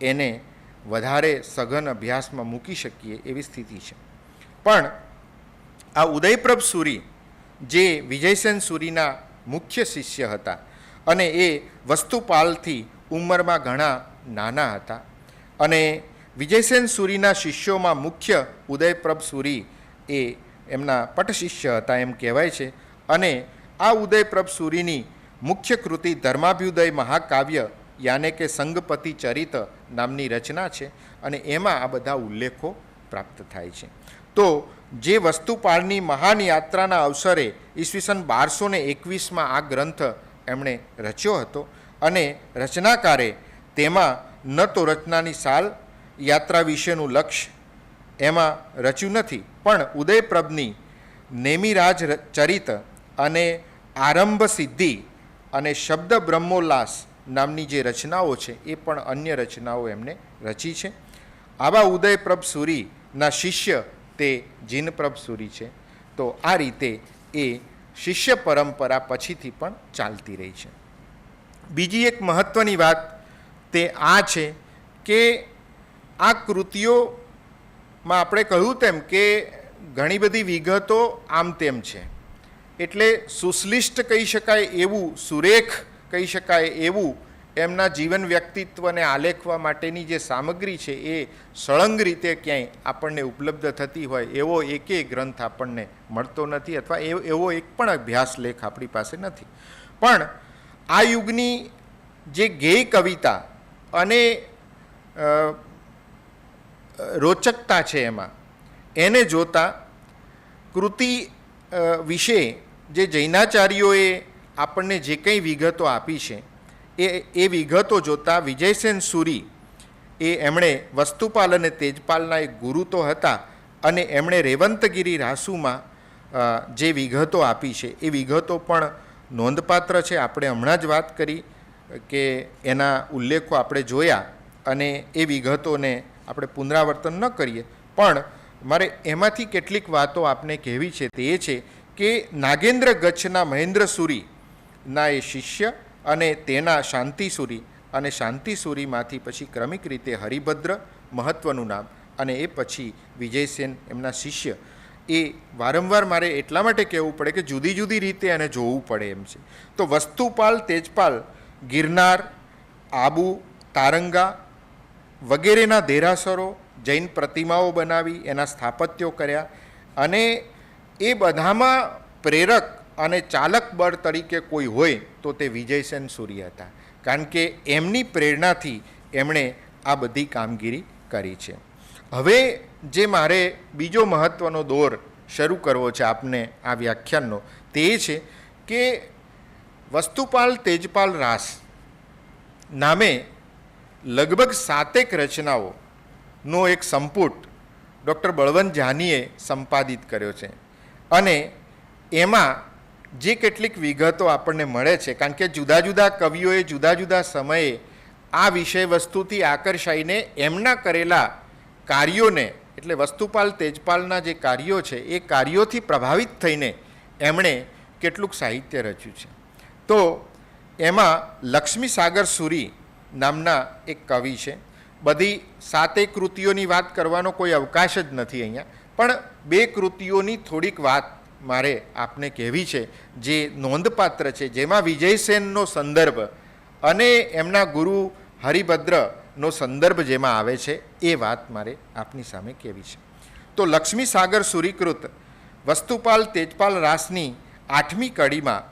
એને વધારે સઘન અભ્યાસમાં મૂકી શકીએ એવી સ્થિતિ છે. પણ આ ઉદયપ્રભ સૂરી જે વિજયસેન સૂરીના મુખ્ય શિષ્ય હતા અને એ વસ્તુપાલથી ઉંમરમાં ઘણા નાના હતા, અને વિજયસેન સૂરીના શિષ્યોમાં મુખ્ય ઉદયપ્રભ સૂરી એ એમના પટશિષ્ય હતા એમ કહેવાય છે. અને આ ઉદયપ્રભ સૂરીની મુખ્ય કૃતિ ધર્માભ્યુદય મહાકાવ્ય યાને કે સંગપતિ ચરિત નામની રચના છે, અને એમાં આ બધા ઉલ્લેખો પ્રાપ્ત થાય છે. તો જે વસ્તુપાળની મહાન યાત્રાના અવસરે ઈસવીસન 1221માં આ ગ્રંથ એમણે રચ્યો હતો, અને રચનાકારે તેમાં ન તો રચનાની સાલ, યાત્રા વિશેનું લક્ષ્ય એમાં રચ્યું નથી, પણ ઉદયપ્રભની નેમિરાજ ચરિત અને આરંભ સિદ્ધિ અને શબ્દ બ્રહ્મોલ્લાસ નામની જે રચનાઓ છે એ પણ અન્ય રચનાઓ એમને રચી છે. આવા ઉદયપ્રભ સૂરીના શિષ્ય તે જીનપ્રભ સૂરી છે. તો આ રીતે એ શિષ્ય પરંપરા પછીથી પણ ચાલતી રહી છે. બીજી એક મહત્ત્વની વાત તે આ છે કે આ કૃતિઓમાં આપણે કહ્યું તેમ કે ઘણી બધી વિગતો આમ તેમ છે, એટલે સુશ્લિષ્ટ કહી શકાય એવું, સુરેખ કહી શકાય એવું એમના જીવન વ્યક્તિત્વને આલેખવા માટેની જે સામગ્રી છે એ સળંગ રીતે ક્યાંય આપણને ઉપલબ્ધ થતી હોય એવો એકેય ગ્રંથ આપણને મળતો નથી, અથવા એવો એક પણ અભ્યાસ લેખ આપણી પાસે નથી. પણ આ યુગની જે ગેય કવિતા અને રોચકતા છે એમાં એને જોતા કૃતિ વિશે જે જૈનાચાર્યોએ આપણને જે કંઈ વિગતો આપી છે એ વિગતો જોતાં વિજયસેન સૂરી એમણે વસ્તુપાલ અને તેજપાલના એક ગુરુ તો હતા, અને એમણે રેવંતગીરી રાસુમાં જે વિગતો આપી છે એ વિગતો પણ નોંધપાત્ર છે. આપણે હમણાં જ વાત કરી કે એના ઉલ્લેખો આપણે જોયા, અને એ વિગતોને આપણે પુનરાવર્તન ન કરીએ, પણ મારે એમાંથી કેટલીક વાતો આપને કહેવી છે. તે એ છે કે નાગેન્દ્ર ગચ્છના મહેન્દ્ર સૂરીના એ શિષ્ય અને તેના શાંતિસૂરી, અને શાંતિસૂરીમાંથી પછી ક્રમિક રીતે હરિભદ્ર મહત્ત્વનું નામ, અને એ પછી વિજયસેન એમના શિષ્ય. એ વારંવાર મારે એટલા માટે કહેવું પડે કે જુદી જુદી રીતે એને જોવું પડે એમ છે. તો વસ્તુપાલ, તેજપાલ, ગિરનાર, આબુ, તારંગા વગેરેના દેરાસરો, જૈન પ્રતિમાઓ બનાવી એના સ્થાપત્યો કર્યા, અને એ બધામાં પ્રેરક અને ચાલક બળ તરીકે કોઈ હોય તો તે વિજયસેન સૂરી હતા, કારણ કે એમની પ્રેરણાથી એમણે આ બધી કામગીરી કરી છે. હવે જે મારે બીજો મહત્ત્વનો દોર શરૂ કરવો છે આપને આ વ્યાખ્યાનનો, તે એ છે કે વસ્તુપાલ તેજપાલ રાસ નામે લગભગ 7 રચનાઓનો એક સંપુટ ડૉક્ટર બળવંત જાનીએ સંપાદિત કર્યો છે અને એમાં જે કેટલીક વિગતો આપણને મળે છે, કારણ કે જુદા જુદા કવિઓએ જુદા જુદા સમયે આ વિષય વસ્તુથી આકર્ષાઈને એમના કરેલા કાર્યોને, એટલે વસ્તુપાલ તેજપાલના જે કાર્યો છે એ કાર્યોથી પ્રભાવિત થઈને એમણે કેટલુંક સાહિત્ય રચ્યું છે. તો એમાં લક્ષ્મી સાગર સુરી નામના એક કવિ છે. બધી 7 કૃતિઓની વાત કરવાનો કોઈ અવકાશ જ નથી અહીંયા, પણ 2 કૃતિઓની થોડીક વાત મારે આપને કહેવી છે જે નોંધપાત્ર છે, જેમાં વિજયસેનનો સંદર્ભ અને એમના ગુરુ હરિભદ્રનો સંદર્ભ જેમાં આવે છે એ વાત મારે આપની સામે કહેવી છે. તો લક્ષ્મી સાગર સુરીકૃત વસ્તુપાલ તેજપાલ રાસની 8મી કડીમાં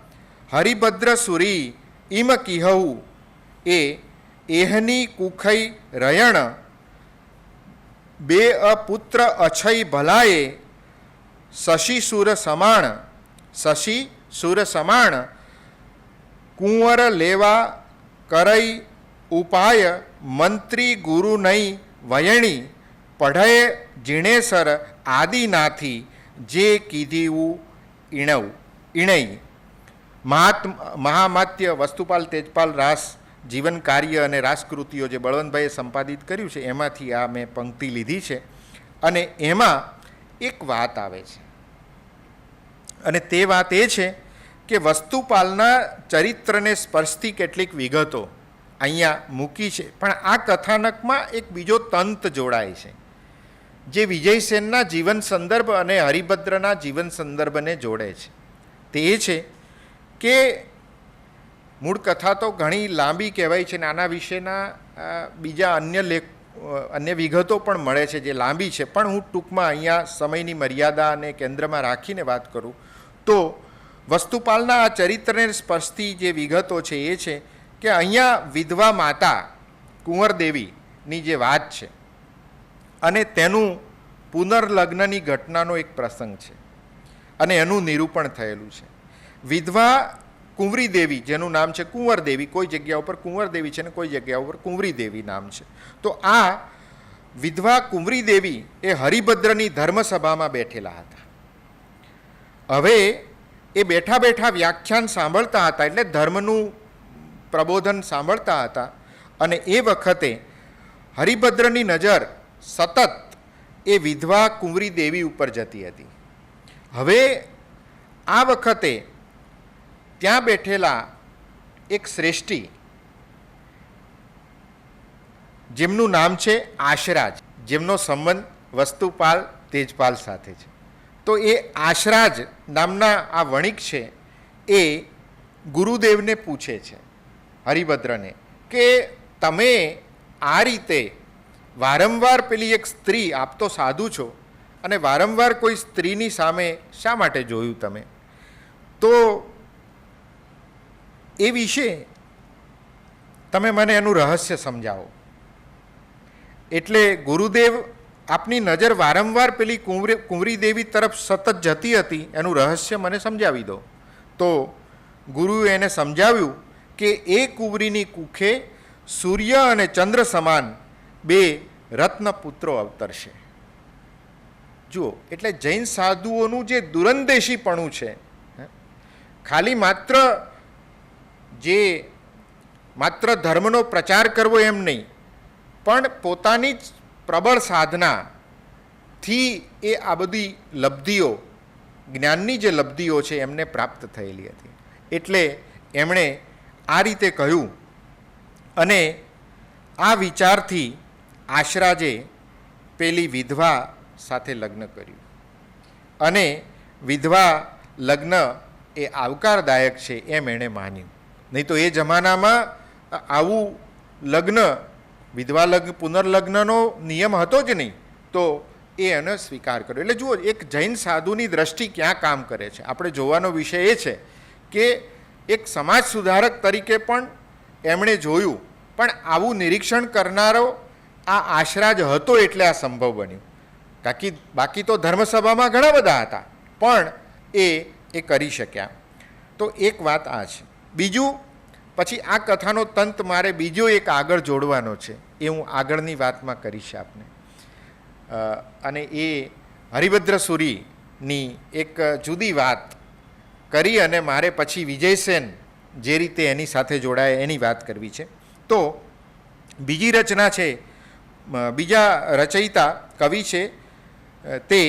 હરિભદ્ર સુરી ઇમ કિહવું એ એહની કુખઈ રયણ બે અપુત્ર અછઈ ભલાએ શશી સુર સમાણ કુંવર લેવા કરઈ ઉપાય મંત્રી ગુરુ નહીં વયણી પઢય જીણેસર આદિનાથી જે કીધીવું ઈણઈ. મહામાત્ય વસ્તુપાલ તેજપાલ રાસ જીવન કાર્ય અને રાસકૃતિઓ જે બળવંતભાઈએ સંપાદિત કર્યું છે એમાંથી આ મેં પંક્તિ લીધી છે અને એમાં એક વાત આવે છે અને તે વાત એ છે કે વસ્તુપાલના ચરિત્રને સ્પર્શતી કેટલીક વિગતો અહીંયા મૂકી છે, પણ આ કથાનકમાં એક બીજો તંત જોડાય છે જે વિજયસેનના જીવન સંદર્ભ અને હરિભદ્રના જીવન સંદર્ભને જોડે છે. તે એ છે કે મૂળ કથા તો ઘણી લાંબી કહેવાય છે અને આના વિશેના બીજા અન્ય વિગતો પણ મળે છે જે લાંબી છે, પણ હું ટૂંકમાં અહીંયા સમયની મર્યાદા અને કેન્દ્રમાં રાખીને વાત કરું તો વસ્તુપાલના આ ચરિત્રને સ્પર્શતી જે વિગતો છે એ છે કે અહીંયા વિધવા માતા કુંવરદેવીની જે વાત છે અને તેનું પુનર્લગ્નની ઘટનાનો એક પ્રસંગ છે અને એનું નિરૂપણ થયેલું છે. વિધવા કુંવરી દેવી જેનું નામ છે કુંવરદેવી, કોઈ જગ્યા ઉપર કુંવરદેવી છે ને કોઈ જગ્યા ઉપર કુંવરી દેવી નામ છે. તો આ વિધવા કુંવરી દેવી એ હરિભદ્રની ધર્મસભામાં બેઠેલા હતા. હવે એ બેઠા બેઠા વ્યાખ્યાન સાંભળતા હતા, એટલે ધર્મનું પ્રબોધન સાંભળતા હતા અને એ વખતે હરિભદ્રની નજર સતત એ વિધવા કુંવરી દેવી ઉપર જતી હતી. હવે આ વખતે ત્યાં બેઠેલા એક શ્રેષ્ઠી જેમનું નામ છે આશરાજ, જેમનો સંબંધ વસ્તુપાલ તેજપાલ સાથે છે. તો એ આશરાજ નામના આ વણિક છે એ ગુરુદેવને પૂછે છે હરિભદ્રને કે તમે આ રીતે વારંવાર પેલી એક સ્ત્રી, આપ તો સાધુ છો અને વારંવાર કોઈ સ્ત્રીની સામે શા માટે જોયું તમે? તો એ વિશે તમે મને એનું રહસ્ય સમજાવો. એટલે ગુરુદેવ આપની નજર વારંવાર પેલી કુંવરી દેવી તરફ સતત જતી હતી, એનું રહસ્ય મને સમજાવી દો. તો ગુરુએ એને સમજાવ્યું કે એ કુંવરીની કુખે સૂર્ય અને ચંદ્ર સમાન 2 રત્નપુત્રો અવતરશે. જુઓ, એટલે જૈન સાધુઓનું જે દુરંદેશીપણું છે, ખાલી માત્ર ધર્મનો પ્રચાર કરવો એમ નહીં, પણ પોતાની જ પ્રબળ સાધનાથી એ આ બધી લબ્ધિઓ, જ્ઞાનની જે લબ્ધિઓ છે એમને પ્રાપ્ત થયેલી હતી. એટલે એમણે આ રીતે કહ્યું અને આ વિચારથી આશરાજે પેલી વિધવા સાથે લગ્ન કર્યું અને વિધવા લગ્ન એ આવકારદાયક છે એમ એણે માન્યું. નહીં તો એ જમાનામાં આવું લગ્ન, વિધવા લગ્ન, પુનર્લગ્નનો નિયમ હતો જ નહીં, તો એ એનો સ્વીકાર કર્યો. એટલે જુઓ, એક જૈન સાધુની દ્રષ્ટિ ક્યાં કામ કરે છે. આપણે જોવાનો વિષય એ છે કે એક સમાજ સુધારક તરીકે પણ એમણે જોયું, પણ આવું નિરીક્ષણ કરનારો આ આશરાજ હતો એટલે આ સંભવ બન્યું. બાકી તો ધર્મસભામાં ઘણા બધા હતા, પણ એ કરી શક્યા. તો એક વાત આ છે. બીજું પછી આ કથાનો તંત મારે બીજો એક આગળ જોડવાનો છે, એ હું આગળની વાતમાં કરીશ આપને. અને એ હરિભદ્ર સુરીની એક જુદી વાત કરી અને મારે પછી વિજયસેન જે રીતે એની સાથે જોડાય એની વાત કરવી છે. તો બીજી રચના છે, બીજા રચયિતા કવિ છે તે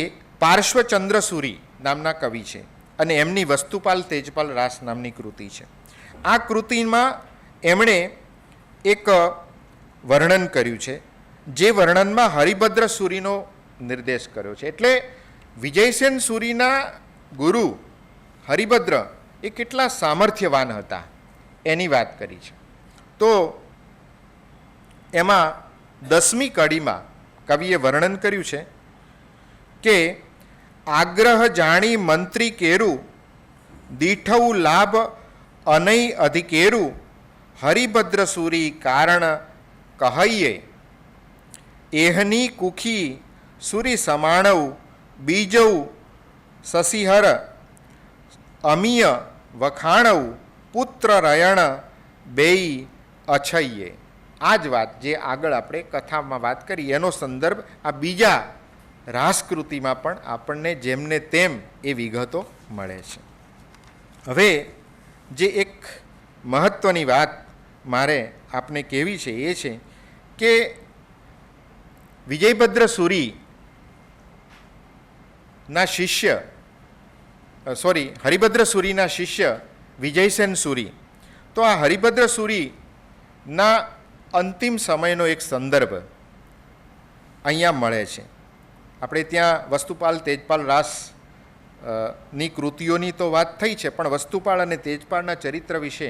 પાર્શ્વચંદ્ર સુરી નામના કવિ છે અને એમની વસ્તુપાલ તેજપાલ રાસ નામની કૃતિ છે. આ કૃતિમાં એમણે એક વર્ણન કર્યું છે, જે વર્ણનમાં હરિભદ્ર સુરીનો નિર્દેશ કર્યો છે. એટલે વિજયસેન સુરીના ગુરુ હરિભદ્ર એ કેટલા સામર્થ્યવાન હતા એની વાત કરી છે. તો એમાં 10મી કડીમાં કવિએ વર્ણન કર્યું છે કે આગ્રહ જાણી મંત્રી કેરું દીઠવું લાભ અનૈ અધિકેરું હરિભદ્ર સુરી કારણ કહૈયે એહની કુખી સુરી સમાણવ બીજવ શશિહર અમીય વખાણવ પુત્ર રયણ બેઈ અછૈયે. આ જ વાત જે આગળ આપણે કથામાં વાત કરી એનો સંદર્ભ આ બીજા રાસકૃતિમાં પણ આપણને જેમને તેમ એ વિગતો મળે છે. હવે જે એક મહત્ત્વની વાત મારે આપને કહેવી છે એ છે કે વિજયભદ્ર સુરીના શિષ્ય હરિભદ્ર સુરીના શિષ્ય વિજયસેન સુરી. તો આ હરિભદ્ર સુરીના અંતિમ સમયનો એક સંદર્ભ અહીંયા મળે છે. આપણે ત્યાં વસ્તુપાલ તેજપાલ રાસ ની કૃતિઓની તો વાત થઈ છે, પણ વસ્તુપાલ અને તેજપાલના ચરિત્ર વિશે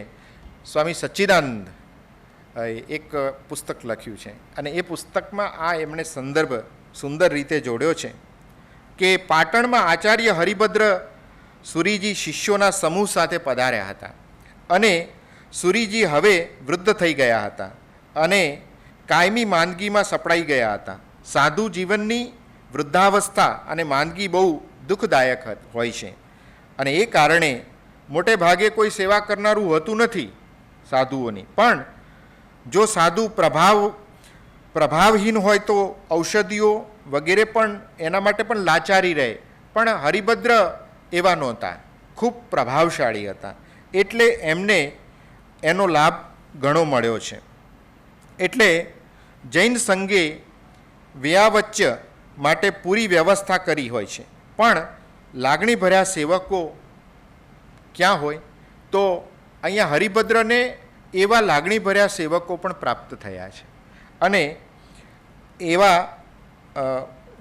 સ્વામી સચ્ચિદાનંદ એક પુસ્તક લખ્યું છે અને એ પુસ્તકમાં આ એમણે સંદર્ભ સુંદર રીતે જોડ્યો છે કે પાટણમાં આચાર્ય હરિભદ્ર સુરીજી શિષ્યોના સમૂહ સાથે પધાર્યા હતા અને સુરીજી હવે વૃદ્ધ થઈ ગયા હતા અને કાયમી માંદગીમાં સપડાઈ ગયા હતા. સાધુ જીવનની વૃદ્ધાવસ્થા અને માંદગી બહુ દુઃખદાયક હોય છે અને એ કારણે મોટે ભાગે કોઈ સેવા કરનારું હોતું નથી સાધુઓની. પણ જો સાધુ પ્રભાવહીન હોય તો ઔષધિઓ વગેરે પણ એના માટે પણ લાચારી રહે. પણ હરિભદ્ર એવા નહોતા, ખૂબ પ્રભાવશાળી હતા, એટલે એમને એનો લાભ ઘણો મળ્યો છે. એટલે જૈન સંઘે વ્યાવચ્ચ માટે પૂરી વ્યવસ્થા કરી હોય છે, પણ લાગણીભર્યા સેવકો ક્યાં હોય? તો અહીંયા હરિભદ્રને એવા લાગણીભર્યા સેવકો પણ પ્રાપ્ત થયા છે અને એવા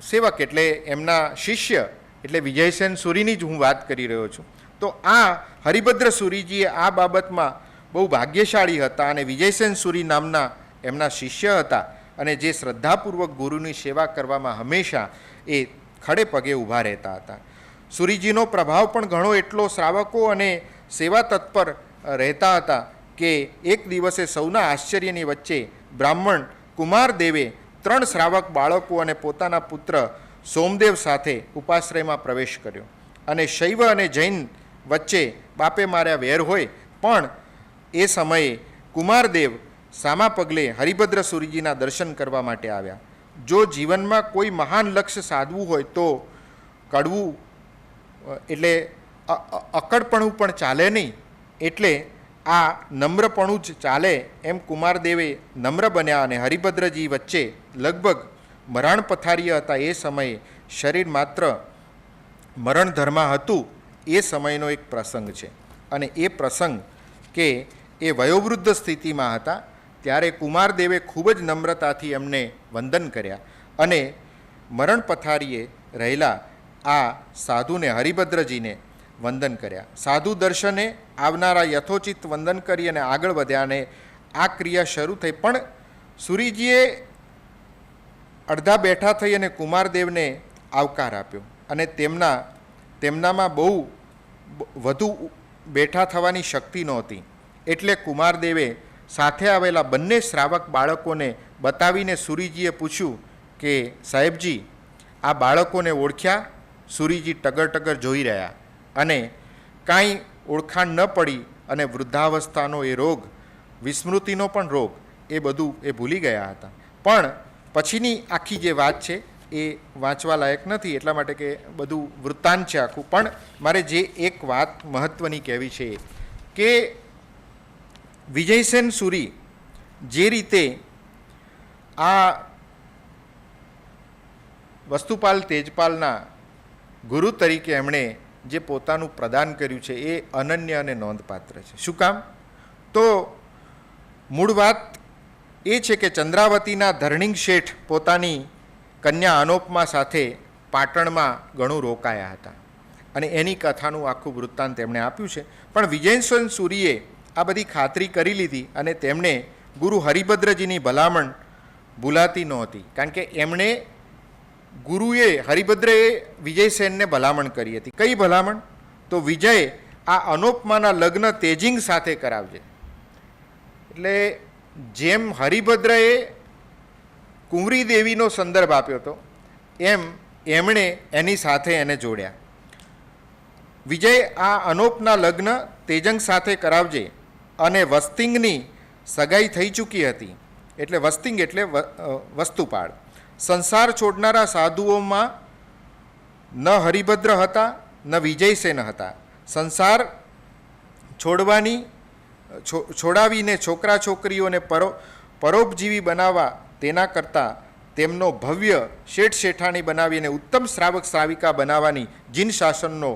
સેવક એટલે એમના શિષ્ય એટલે વિજયસેન સુરીની જ હું વાત કરી રહ્યો છું. તો આ હરિભદ્ર સુરીજીએ આ બાબતમાં બહુ ભાગ્યશાળી હતા અને વિજયસેન સુરી નામના એમના શિષ્ય હતા અને જે શ્રદ્ધાપૂર્વક ગુરુની સેવા કરવામાં હંમેશા એ ખડે પગે ઊભા રહેતા હતા. સુરીજીનો પ્રભાવ પણ ઘણો એટલો શ્રાવકો અને સેવા તત્પર રહેતા હતા કે એક દિવસે સૌના આશ્ચર્યની વચ્ચે બ્રાહ્મણ કુમારદેવે 3 શ્રાવક બાળકો અને પોતાના પુત્ર સોમદેવ સાથે ઉપાશ્રયમાં પ્રવેશ કર્યો અને શૈવ અને જૈન વચ્ચે બાપે માર્યા વેર હોય પણ એ સમયે કુમારદેવ સામા પગલે હરિભદ્ર સુરીજીના દર્શન કરવા માટે આવ્યા. જો જીવનમાં કોઈ મહાન લક્ષ્ય સાધવું હોય તો કડવું એટલે અકડપણું પણ ચાલે નહીં, એટલે આ નમ્રપણું જ ચાલે એમ કુમારદેવે નમ્ર બન્યા અને હરિભદ્રજી વચ્ચે લગભગ મરણ પથારીય હતા. એ સમયે શરીર માત્ર મરણધર્મા હતું એ સમયનો એક પ્રસંગ છે અને એ પ્રસંગ કે એ વયોવૃદ્ધ સ્થિતિમાં હતા ત્યારે કુમારદેવે ખૂબ જ નમ્રતાથી એમને વંદન કર્યા અને મરણ પથારીએ રહેલા આ સાધુને હરિભદ્રજીને વંદન કર્યા. સાધુ દર્શને આવનારા યથોચિત વંદન કરી અને આગળ વધ્યા અને આ ક્રિયા શરૂ થઈ. પણ સુરીજીએ અડધા બેઠા થઈ અને કુમારદેવને આવકાર આપ્યો અને તેમનામાં બહુ વધુ બેઠા થવાની શક્તિ નહોતી, એટલે કુમારદેવે સાથે આવેલા બંને શ્રાવક બાળકોને બતાવીને સુરીજીએ પૂછ્યું કે સાહેબજી આ બાળકોને ઓળખ્યા? સુરીજી ટગર ટગર જોઈ રહ્યા અને કાંઈ ઓળખાણ ન પડી અને વૃદ્ધાવસ્થાનો એ રોગ, વિસ્મૃતિનો પણ રોગ, એ બધું એ ભૂલી ગયા હતા. પણ પછીની આખી જે વાત છે એ વાંચવા લાયક નથી, એટલા માટે કે બધું વૃત્તાંત છે આખું. પણ મારે જે એક વાત મહત્ત્વની કહેવી છે કે વિજયસેન સુરી જે રીતે આ વસ્તુપાલ તેજપાલના ગુરુ તરીકે એમણે જે પોતાનું પ્રદાન કર્યું છે એ અનન્ય અને નોંધપાત્ર છે. શું કામ? તો મૂળ વાત એ છે કે ચંદ્રાવતીના ધરણીંગ શેઠ પોતાની કન્યા અનોપમા સાથે પાટણમાં ઘણું રોકાયા હતા અને એની કથાનું આખું વૃત્તાંત તેમણે આપ્યું છે. પણ વિજયસેન સુરીએ આ બધી ખાતરી કરી લીધી અને તેમણે ગુરુ હરિભદ્રજીની ભલામણ ભૂલાતી નહોતી, કારણ કે એમણે ગુરુએ હરિભદ્રએ વિજયસેનને ભલામણ કરી હતી. કઈ ભલામણ? તો વિજય આ અનોપમાના લગ્ન તેજિંગ સાથે કરાવજે. એટલે જેમ હરિભદ્રએ કુંવરી દેવીનો સંદર્ભ આપ્યો હતો એમ એમણે એની સાથે એને જોડ્યા. વિજય આ અનોપના લગ્ન તેજંગ સાથે કરાવજે. અને વસ્તિંગની સગાઈ થઈ ચૂકી હતી, એટલે વસ્તિંગ એટલે વસ્તુપાળ. સંસાર છોડનારા સાધુઓમાં ન હરિભદ્ર હતા ન વિજયસેન હતા. સંસાર છોડાવીને છોકરા છોકરીઓને પરોપજીવી બનાવવા તેના કરતાં તેમનો ભવ્ય શેઠ શેઠાણી બનાવીને ઉત્તમ શ્રાવક શ્રાવિકા બનાવવાની જીન શાસનનો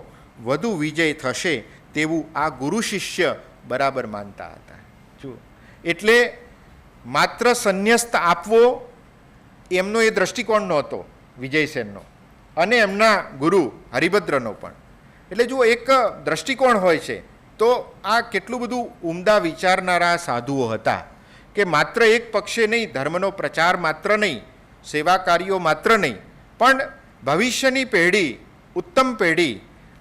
વધુ વિજય થશે તેવું આ ગુરુ શિષ્ય બરાબર માનતા હતા. જુઓ, એટલે માત્ર સંન્યસ્ત આપવો એમનો એ દ્રષ્ટિકોણ નહોતો વિજયસેનનો અને એમના ગુરુ હરિભદ્રનો પણ. એટલે જુઓ, એક દ્રષ્ટિકોણ હોય છે તો આ કેટલું બધું ઉમદા વિચારનારા સાધુઓ હતા કે માત્ર એક પક્ષે નહીં, ધર્મનો પ્રચાર માત્ર નહીં, સેવા કાર્યો માત્ર નહીં, પણ ભવિષ્યની પેઢી, ઉત્તમ પેઢી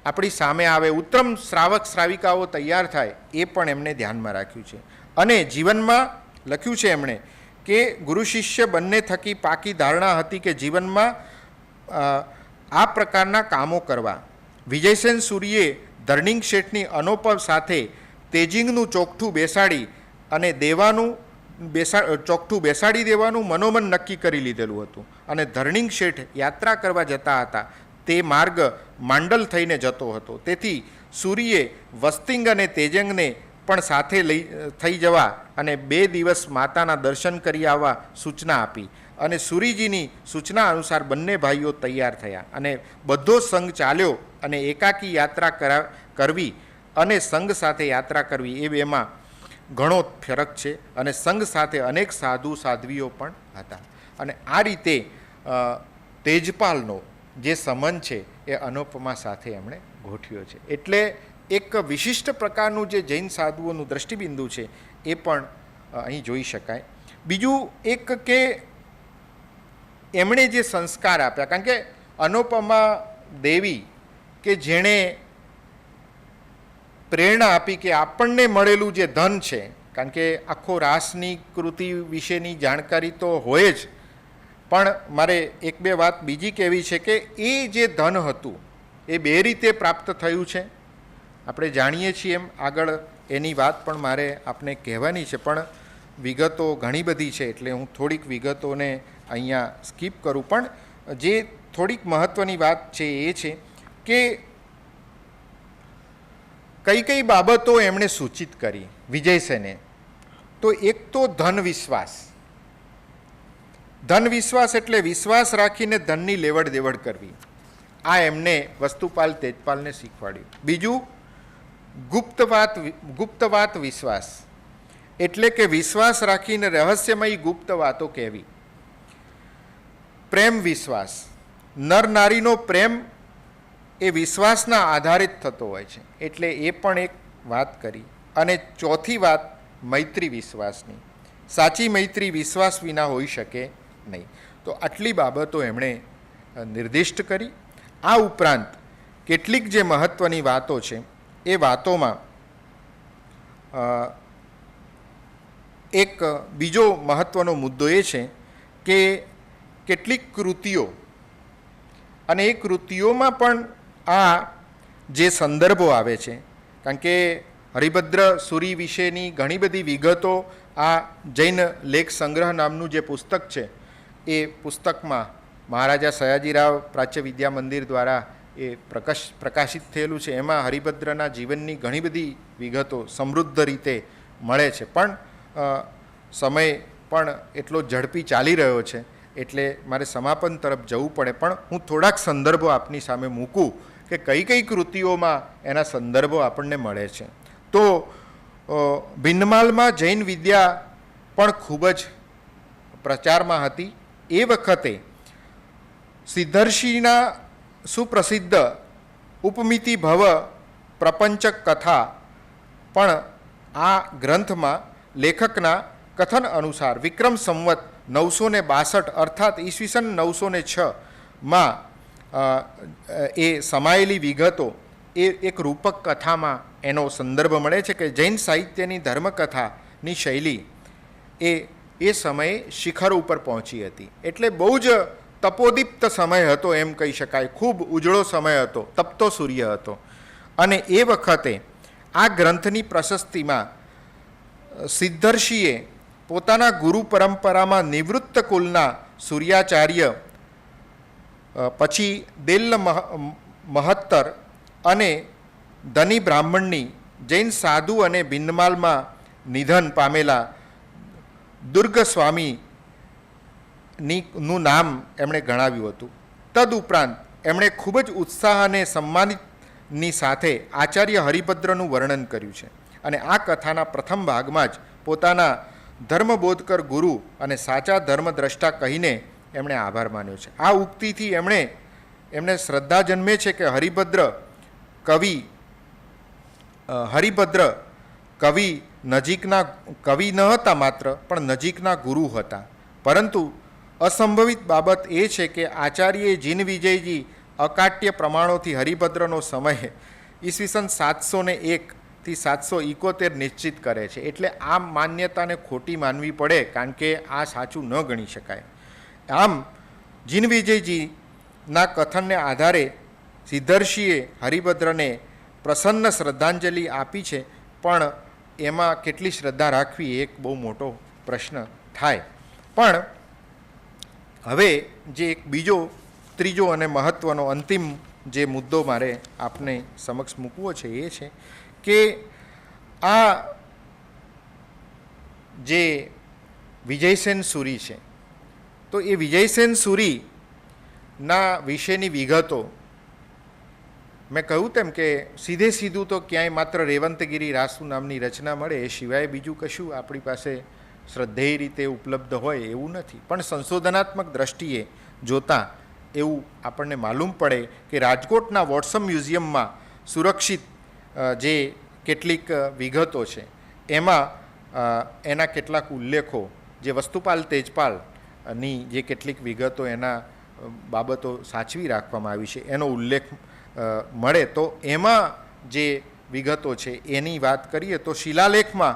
આપણી સામે આવે, ઉત્તમ શ્રાવક શ્રાવિકાઓ તૈયાર થાય એ પણ એમણે ધ્યાનમાં રાખ્યું છે. અને જીવનમાં લખ્યું છે એમણે કે ગુરુ શિષ્ય બંને થકી પાકી ધારણા હતી કે જીવનમાં આ પ્રકારના કામો કરવા. વિજયસેન સુરીએ ધરણીંગ શેઠની અનોપમ સાથે તેજિંગનું ચોકઠું બેસાડી અને ચોકઠું બેસાડી દેવાનું મનોમન નક્કી કરી લીધેલું હતું. અને ધરણીંગ શેઠ યાત્રા કરવા જતા હતા તે માર્ગ માંડલ થઈને જતો હતો. તેથી સુરીએ વસ્તિંગ અને તેજંગને પણ સાથે થઈ જવા અને 2 દિવસ માતાના દર્શન કરી આવવા સૂચના આપી. અને સુરીજીની સૂચના અનુસાર બંને ભાઈઓ તૈયાર થયા અને બધો સંઘ ચાલ્યો. અને એકાકી યાત્રા કરવી અને સંઘ સાથે યાત્રા કરવી એ બેમાં ઘણો ફરક છે. અને સંઘ સાથે અનેક સાધુ સાધ્વીઓ પણ હતા. અને આ રીતે તેજપાલનો જે સંબંધ છે એ અનુપમા સાથે એમણે ગોઠવ્યો છે. એટલે એક વિશિષ્ટ પ્રકારનું જે જૈન સાધુઓનું દ્રષ્ટિબિંદુ છે એ પણ અહીં જોઈ શકાય. બીજું એક કે એમણે જે સંસ્કાર આપ્યા, કારણ કે અનુપમા દેવી કે જેણે પ્રેરણા આપી કે આપણને મળેલું જે ધન છે, કારણ કે આખો રાસની કૃતિ વિશેની જાણકારી તો હોય જ, પણ મારે 1-2 વાત બીજી કહેવી છે કે એ જે ધન હતું એ 2 રીતે પ્રાપ્ત થયું છે. આપણે જાણીએ છીએ એમ આગળ એની વાત પણ મારે આપને કહેવાની છે, પણ વિગતો ઘણી બધી છે એટલે હું થોડીક વિગતોને અહીંયા સ્કીપ કરું. પણ જે થોડીક મહત્ત્વની વાત છે એ છે કે કઈ કઈ બાબતો એમણે સૂચિત કરી વિજયસેને. તો એક તો ધન વિશ્વાસ. ધન વિશ્વાસ એટલે વિશ્વાસ રાખીને ધનની લેવડ દેવડ કરવી. આ એમને વસ્તુપાલ તેજપાલને શીખવાડ્યું. બીજું ગુપ્તવાત વિશ્વાસ, એટલે કે વિશ્વાસ રાખીને રહસ્યમય ગુપ્ત વાતો કહેવી. પ્રેમ વિશ્વાસ, નર નારીનો પ્રેમ એ વિશ્વાસના આધારિત થતો હોય છે, એટલે એ પણ એક વાત કરી. અને ચોથી વાત મૈત્રી વિશ્વાસની. સાચી મૈત્રી વિશ્વાસ વિના હોઈ શકે નહીં. તો આટલી બાબતો એમણે નિર્દિષ્ટ કરી. આ ઉપરાંત કેટલીક જે મહત્ત્વની વાતો છે એ વાતોમાં એક બીજો મહત્ત્વનો મુદ્દો એ છે કે કેટલીક કૃતિઓ, અને એ કૃતિઓમાં પણ આ જે સંદર્ભો આવે છે, કારણ કે હરિભદ્ર સુરી વિશેની ઘણી બધી વિગતો આ જૈન લેખ સંગ્રહ નામનું જે પુસ્તક છે એ પુસ્તકમાં મહારાજા સયાજીરાવ પ્રાચ્ય વિદ્યા મંદિર દ્વારા એ પ્રકાશિત થયેલું છે. એમાં હરિભદ્રના જીવનની ઘણી બધી વિગતો સમૃદ્ધ રીતે મળે છે. પણ સમય પણ એટલો ઝડપી ચાલી રહ્યો છે એટલે મારે સમાપન તરફ જવું પડે. પણ હું થોડાક સંદર્ભો આપની સામે મૂકું કે કઈ કઈ કૃતિઓમાં એના સંદર્ભો આપણને મળે છે. તો ભિન્નમાલમાં જૈન વિદ્યા પણ ખૂબ જ પ્રચારમાં હતી. એ વખતે સિદ્ધર્ષિના સુપ્રસિદ્ધ ઉપમિતિ ભવ પ્રપંચક કથા પણ આ ગ્રંથમાં લેખકના કથન અનુસાર વિક્રમ સંવત 962 અર્થાત ઈસવીસન 906માં એ સમાયેલી વિગતો એ એક રૂપક કથામાં એનો સંદર્ભ મળે છે કે જૈન સાહિત્યની ધર્મકથાની શૈલી એ સમયે શિખર ઉપર પહોંચી હતી. એટલે બહુ જ તપોદીપ્ત સમય હતો એમ કહી શકાય. ખૂબ ઉજળો સમય હતો, તપતો સૂર્ય હતો. અને એ વખતે આ ગ્રંથની પ્રશસ્તિમાં સિદ્ધર્ષિએ પોતાના ગુરુ પરંપરામાં નિવૃત્ત કુલના સૂર્યાચાર્ય, પછી દેલ્લ મહત્તર અને ધની બ્રાહ્મણની જૈન સાધુ અને ભિન્નમાલમાં નિધન પામેલા દુર્ગ સ્વામીનું નામ એમણે ગણાવ્યું હતું. તદુપરાંત એમણે ખૂબ જ ઉત્સાહ અને સન્માનિતની સાથે આચાર્ય હરિભદ્રનું વર્ણન કર્યું છે. અને આ કથાના પ્રથમ ભાગમાં જ પોતાના ધર્મબોધકર ગુરુ અને સાચા ધર્મદ્રષ્ટા કહીને એમણે આભાર માન્યો છે. આ ઉક્તિથી એમને શ્રદ્ધા જન્મે છે કે હરિભદ્ર કવિ નજીકના કવિ ન હતા માત્ર, પણ નજીકના ગુરુ હતા. પરંતુ અસંભવિત બાબત એ છે કે આચાર્ય જિનવિજયજી અકાટ્ય પ્રમાણોથી હરિભદ્રનો સમય ઈસવીસન 701 થી 771 નિશ્ચિત કરે છે. એટલે આ માન્યતાને ખોટી માનવી પડે, કારણ કે આ સાચું ન ગણી શકાય. આમ જિનવિજયજીના કથનને આધારે સિદ્ધર્ષિએ હરિભદ્રને પ્રસન્ન શ્રદ્ધાંજલિ આપી છે. પણ એમાં કેટલી શ્રદ્ધા રાખવી એક બહુ મોટો પ્રશ્ન થાય. પણ હવે જે એક ત્રીજો અને મહત્ત્વનો અંતિમ જે મુદ્દો મારે આપને સમક્ષ મૂકવો છે એ છે કે આ જે વિજયસેન સુરી છે, તો એ વિજયસેન સુરીના વિશેની વિગતો મેં કહ્યું તેમ કે સીધું તો ક્યાંય માત્ર રેવંતગીરી રાસુ નામની રચના મળે એ સિવાય બીજું કશું આપણી પાસે શ્રદ્ધેય રીતે ઉપલબ્ધ હોય એવું નથી. પણ સંશોધનાત્મક દ્રષ્ટિએ જોતાં એવું આપણને માલુમ પડે કે રાજકોટના વોટ્સમ મ્યુઝિયમમાં સુરક્ષિત જે કેટલીક વિગતો છે એમાં એના કેટલાક ઉલ્લેખો, જે વસ્તુપાલ તેજપાલની જે કેટલીક વિગતો એના બાબતો સાચવી રાખવામાં આવી છે એનો ઉલ્લેખ મળે. તો એમાં જે વિગતો છે એની વાત કરીએ તો શિલાલેખમાં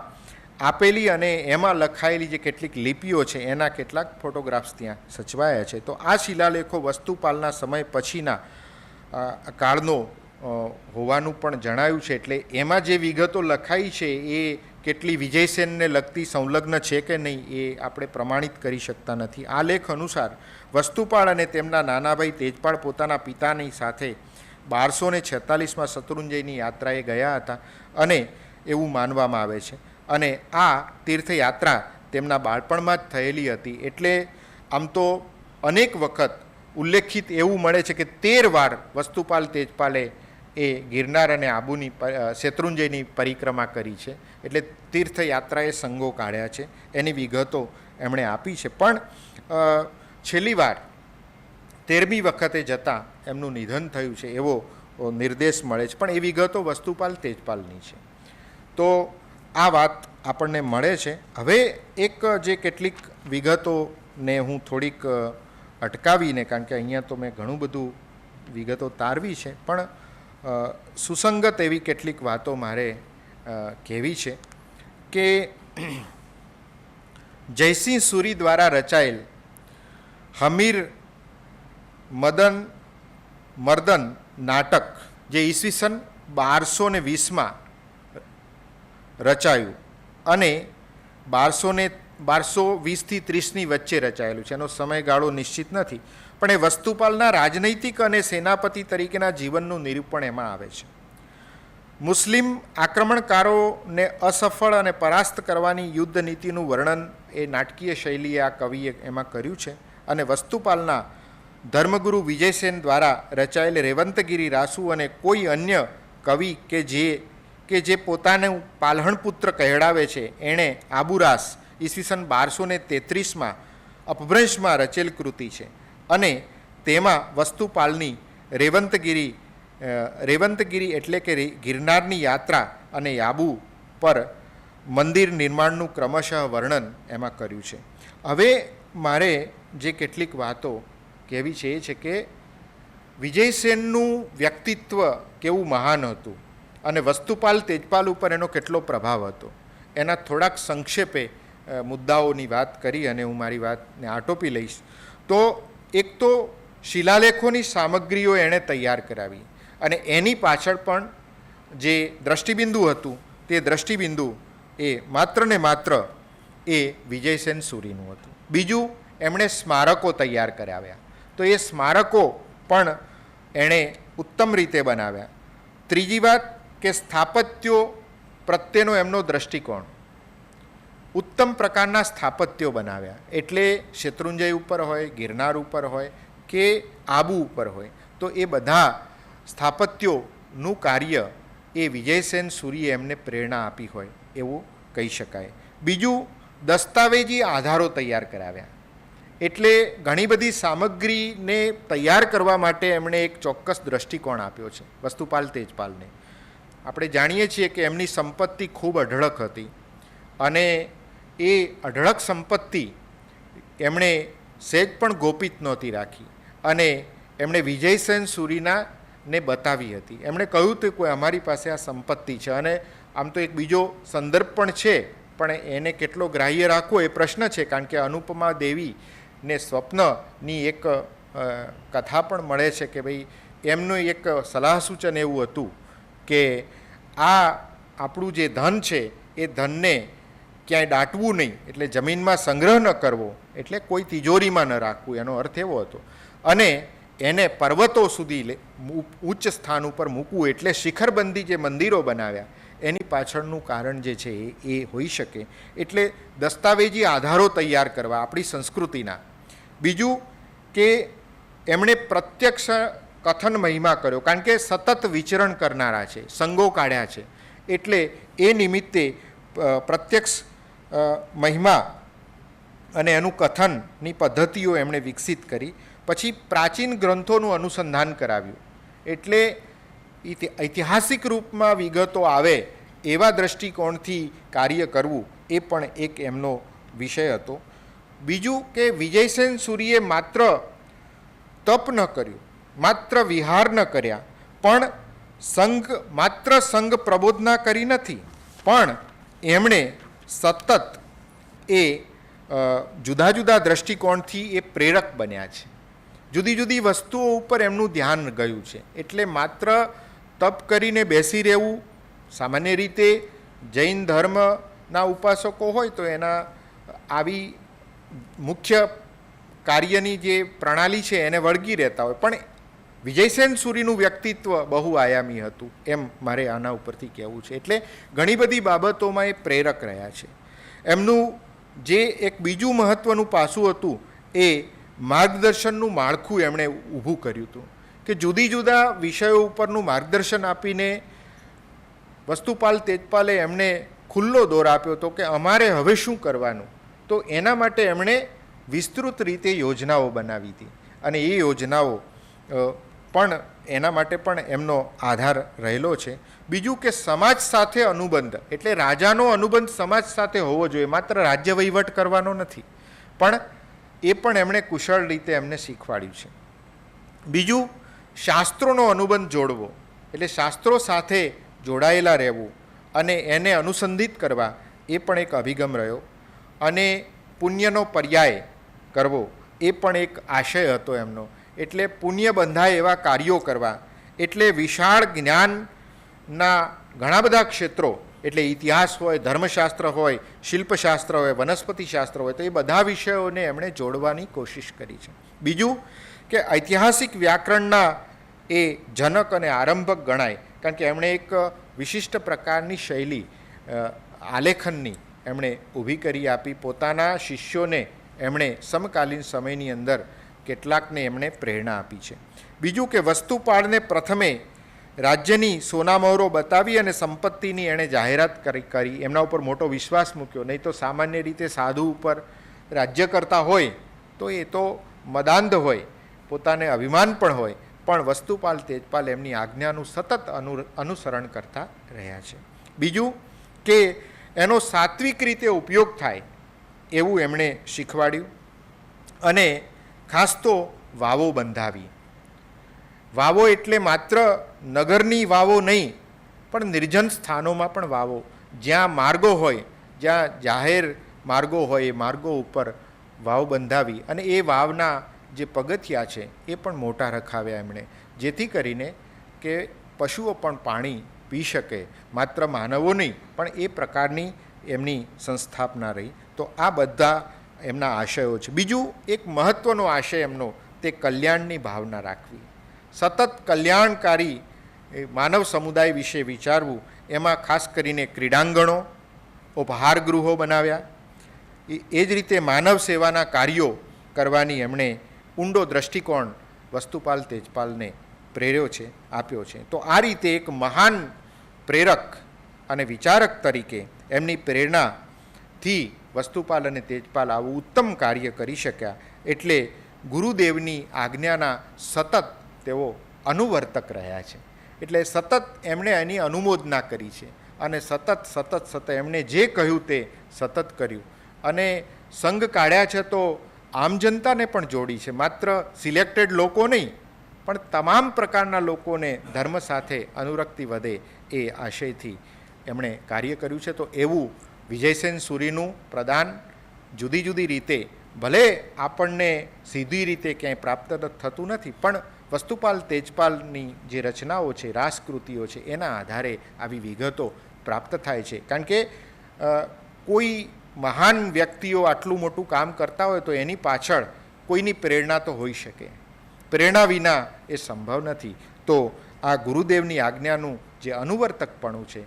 આપેલી અને એમાં લખાયેલી જે કેટલીક લિપિઓ છે એના કેટલાક ફોટોગ્રાફ્સ ત્યાં સચવાયા છે. તો આ શિલાલેખો વસ્તુપાલના સમય પછીના કાળનો હોવાનું પણ જણાયું છે. એટલે એમાં જે વિગતો લખાઈ છે એ કેટલી વિજયસેનને લગતી સંલગ્ન છે કે નહીં એ આપણે પ્રમાણિત કરી શકતા નથી. આ લેખ અનુસાર વસ્તુપાળ અને તેમના નાનાભાઈ તેજપાળ પોતાના પિતાની સાથે 1246માં શત્રુંજયની યાત્રાએ ગયા હતા અને એવું માનવામાં આવે છે. અને આ તીર્થયાત્રા તેમના બાળપણમાં જ થયેલી હતી. એટલે આમ તો અનેક વખત ઉલ્લેખિત એવું મળે છે કે 13 વાર વસ્તુપાલ તેજપાલે એ ગિરનાર અને આબુની શેત્રુંજયની પરિક્રમા કરી છે. એટલે તીર્થયાત્રાએ સંગો કાઢ્યા છે એની વિગતો એમણે આપી છે. પણ છેલ્લી વાર 13મી વખતે જતાં એમનું નિધન થયું છે એવો નિર્દેશ મળે છે. પણ એ વિગતો વસ્તુપાલ તેજપાલની છે. તો આ વાત આપણને મળે છે. હવે એક જે કેટલીક વિગતોને હું થોડીક અટકાવીને, કારણ કે અહીંયા તો મેં ઘણું બધું વિગતો તારવી છે, પણ સુસંગત એવી કેટલીક વાતો મારે કહેવી છે કે જયસિંહ સુરી દ્વારા રચાયેલ હમીર મર્દન નાટક, જે ઈસવીસન 1220માં રચાયું અને 1220થી 30ની વચ્ચે રચાયેલું છે. એનો સમયગાળો નિશ્ચિત નથી, પણ એ વસ્તુપાલના રાજનૈતિક અને સેનાપતિ તરીકેના જીવનનું નિરૂપણ એમાં આવે છે. મુસ્લિમ આક્રમણકારોને અસફળ અને પરાસ્ત કરવાની યુદ્ધ નીતિનું વર્ણન એ નાટકીય શૈલીએ આ કવિએ એમાં કર્યું છે. અને વસ્તુપાલના ધર્મગુરુ વિજયસેન દ્વારા રચાયેલ રેવંતગીરી રાસુ અને કોઈ અન્ય કવિ કે જે પોતાનું પાલહણપુત્ર કહેડાવે છે, એણે આબુરાસ ઈસવીસન 1233માં અપભ્રંશમાં રચેલ કૃતિ છે. અને તેમાં વસ્તુપાલની રેવંતગીરી એટલે કે ગિરનારની યાત્રા અને યાબુ પર મંદિર નિર્માણનું ક્રમશઃ વર્ણન એમાં કર્યું છે. હવે મારે જે કેટલીક વાતો કહેવી છે એ છે કે વિજયસેનનું વ્યક્તિત્વ કેવું મહાન હતું અને વસ્તુપાલ તેજપાલ ઉપર એનો કેટલો પ્રભાવ હતો, એના થોડાક સંક્ષેપે મુદ્દાઓની વાત કરી અને હું મારી વાતને આટોપી લઈશ. તો એક તો શિલાલેખોની સામગ્રીઓ એણે તૈયાર કરાવી અને એની પાછળ પણ જે દ્રષ્ટિબિંદુ હતું તે દ્રષ્ટિબિંદુ એ માત્ર ને માત્ર એ વિજયસેન સૂરીનું હતું. બીજું, એમણે સ્મારકો તૈયાર કરાવ્યા, તો એ સ્મારકો પણ એણે ઉત્તમ રીતે બનાવ્યા. ત્રીજી વાત કે સ્થાપત્યો પ્રત્યેનો એમનો દૃષ્ટિકોણ, ઉત્તમ પ્રકારના સ્થાપત્યો બનાવ્યા. એટલે શેત્રુંજય ઉપર હોય, ગિરનાર ઉપર હોય કે આબુ ઉપર હોય, તો એ બધા સ્થાપત્યોનું કાર્ય એ વિજયસેન સૂરીએ એમને પ્રેરણા આપી હોય એવું કહી શકાય. બીજું, દસ્તાવેજી આધારો તૈયાર કરાવ્યા. એટલે ઘણી બધી સામગ્રીને તૈયાર કરવા માટે એમણે એક ચોક્કસ દૃષ્ટિકોણ આપ્યો છે વસ્તુપાલ તેજપાલને. આપણે જાણીએ છીએ કે એમની સંપત્તિ ખૂબ અઢળક હતી અને એ અઢળક સંપત્તિ એમણે સહેજ પણ ગોપિત નહોતી રાખી અને એમણે વિજયસેન સૂરીના ને બતાવી હતી. એમણે કહ્યું હતું કે અમારી પાસે આ સંપત્તિ છે. અને આમ તો એક બીજો સંદર્ભ પણ છે, પણ એને કેટલો ગ્રાહ્ય રાખવો એ પ્રશ્ન છે, કારણ કે અનુપમા દેવીને સ્વપ્નની એક કથા પણ મળે છે કે ભાઈ એમનું એક સલાહ સૂચન એવું હતું કે આ આપણું જે ધન છે એ ધનને ક્યાંય દાટવું નહીં, એટલે જમીનમાં સંગ્રહ ન કરવો, એટલે કોઈ તિજોરીમાં ન રાખવું, એનો અર્થ એવો હતો. અને એને પર્વતો સુધી ઉચ્ચ સ્થાન ઉપર મૂકવું, એટલે શિખરબંધી જે મંદિરો બનાવ્યા એની પાછળનું કારણ જે છે એ હોઈ શકે. એટલે દસ્તાવેજી આધારો તૈયાર કરવા આપણી સંસ્કૃતિના. બીજું કે એમણે પ્રત્યક્ષ કથન મહિમા કર્યો, કારણ કે સતત વિચરણ કરનારા છે, સંગો કાઢ્યા છે, એટલે એ નિમિત્તે પ્રત્યક્ષ મહિમા અને એનું કથનની પદ્ધતિઓ એમણે વિકસિત કરી. પછી પ્રાચીન ગ્રંથોનું અનુસંધાન કરાવ્યું, એટલે ઐતિહાસિક રૂપમાં વિગતો આવે એવા દૃષ્ટિકોણથી કાર્ય કરવું એ પણ એક એમનો વિષય હતો. બીજું કે વિજયસેન સૂરીએ માત્ર તપ ન કર્યું, માત્ર વિહાર ન કર્યા, પણ માત્ર સંઘ પ્રબોધના કરી નથી, પણ એમણે સતત એ જુદા જુદા દૃષ્ટિકોણથી એ પ્રેરક બન્યા છે. જુદી જુદી વસ્તુઓ ઉપર એમનું ધ્યાન ગયું છે. એટલે માત્ર તપ કરીને બેસી રહેવું, સામાન્ય રીતે જૈન ધર્મના ઉપાસકો હોય તો એના આવી મુખ્ય કાર્યની જે પ્રણાલી છે એને વળગી રહેતા હોય, પણ વિજયસેન સૂરીનું વ્યક્તિત્વ બહુઆયામી હતું એમ મારે આના ઉપરથી કહેવું છે. એટલે ઘણી બધી બાબતોમાં એ પ્રેરક રહ્યા છે. એમનું જે એક બીજું મહત્ત્વનું પાસું હતું એ માર્ગદર્શનનું માળખું એમણે ઊભું કર્યું હતું કે જુદી જુદા વિષયો ઉપરનું માર્ગદર્શન આપીને વસ્તુપાલ તેજપાલે એમને ખુલ્લો દોર આપ્યો હતો કે અમારે હવે શું કરવાનું. તો એના માટે એમણે વિસ્તૃત રીતે યોજનાઓ બનાવી હતી અને એ યોજનાઓ પણ એના માટે પણ એમનો આધાર રહેલો છે. બીજું કે સમાજ સાથે અનુબંધ, એટલે રાજાનો અનુબંધ સમાજ સાથે હોવો જોઈએ, માત્ર રાજ્ય વહીવટ કરવાનો નથી, પણ એ પણ એમણે કુશળ રીતે એમને શીખવાડ્યું છે. બીજું, શાસ્ત્રોનો અનુબંધ જોડવો, એટલે શાસ્ત્રો સાથે જોડાયેલા રહેવું અને એને અનુસંધિત કરવા એ પણ એક અભિગમ રહ્યો. અને પુણ્યનો પર્યાય કરવો એ પણ એક આશય હતો એમનો. એટલે પુણ્ય બંધાય એવા કાર્યો કરવા, એટલે વિશાળ જ્ઞાનના ઘણા બધા ક્ષેત્રો, એટલે ઇતિહાસ હોય, ધર્મશાસ્ત્ર હોય, શિલ્પશાસ્ત્ર હોય, વનસ્પતિશાસ્ત્ર હોય, તો એ બધા વિષયોને એમણે જોડવાની કોશિશ કરી છે. બીજું કે ઐતિહાસિક વ્યાકરણના એ જનક અને આરંભક ગણાય, કારણ કે એમણે એક વિશિષ્ટ પ્રકારની શૈલી આલેખનની એમણે ઊભી કરી આપી. પોતાના શિષ્યોને એમણે સમકાલીન સમયની અંદર કેટલાકને એમણે પ્રેરણા આપી છે. બીજું કે વસ્તુપાળને પ્રથમે રાજ્યની સોનામહોરો બતાવી અને સંપત્તિની એણે જાહેરાત કરી. એમના ઉપર મોટો વિશ્વાસ મૂક્યો. નહીં તો સામાન્ય રીતે સાધુ ઉપર રાજ્ય કરતા હોય તો એ તો મદાંધ હોય, પોતાને અભિમાન પણ હોય, પણ વસ્તુપાલ તેજપાલ એમની આજ્ઞાનું સતત અનુસરણ કરતા રહ્યા છે. બીજું કે એનો સાત્વિક રીતે ઉપયોગ થાય એવું એમણે શીખવાડ્યું. અને ખાસ તો વાવો બંધાવી. વાવો એટલે માત્ર નગરની વાવો નહીં, પણ નિર્જન સ્થાનોમાં પણ વાવો. જ્યાં માર્ગો હોય, જ્યાં જાહેર માર્ગો હોય, એ માર્ગો ઉપર વાવ બંધાવી અને એ વાવના જે પગથિયા છે એ પણ મોટા રખાવ્યા એમણે, જેથી કરીને કે પશુઓ પણ પાણી પી શકે. માત્ર માનવો નહીં, પણ એ પ્રકારની એમની સંસ્થાપના રહી. તો આ બધા એમના આશયો છે. બીજું એક મહત્ત્વનો આશય એમનો તે કલ્યાણની ભાવના રાખવી, સતત કલ્યાણકારી માનવ સમુદાય વિશે વિચારવું. એમાં ખાસ કરીને ક્રીડાંગણો, ઉપહારગૃહો બનાવ્યા. એ જ રીતે માનવ સેવાના કાર્યો કરવાની એમણે ઊંડો દૃષ્ટિકોણ વસ્તુપાલ તેજપાલને પ્રેર્યો છે, આપ્યો છે. તો આ રીતે એક મહાન પ્રેરક અને વિચારક તરીકે એમની પ્રેરણાથી વસ્તુપાલ અને તેજપાલ આવું ઉત્તમ કાર્ય કરી શક્યા. એટલે ગુરુદેવની આજ્ઞાના સતત તેઓ અનુવર્તક રહ્યા છે. એટલે સતત એમણે એની અનુમોદના કરી છે અને સતત એમણે જે કહ્યું તે સતત કર્યું. અને સંઘ કાઢ્યા છે તો આમ જનતાને પણ જોડી છે. માત્ર સિલેક્ટેડ લોકો નહીં, પણ તમામ પ્રકારના લોકોને ધર્મ સાથે અનુરક્તિ વધે એ આશયથી એમણે કાર્ય કર્યું છે. તો એવું વિજયસેન સુરીનું પ્રદાન જુદી જુદી રીતે, ભલે આપણને સીધી રીતે ક્યાંય પ્રાપ્ત થતું નથી, પણ વસ્તુપાલ તેજપાલની જે રચનાઓ છે, રાસકૃતિઓ છે, એના આધારે આવી વિગતો પ્રાપ્ત થાય છે. કારણ કે કોઈ મહાન વ્યક્તિઓ આટલું મોટું કામ કરતા હોય તો એની પાછળ કોઈની પ્રેરણા તો હોઈ શકે. પ્રેરણા વિના એ સંભવ નથી. તો આ ગુરુદેવની આજ્ઞાનું જે અનુવર્તકપણું છે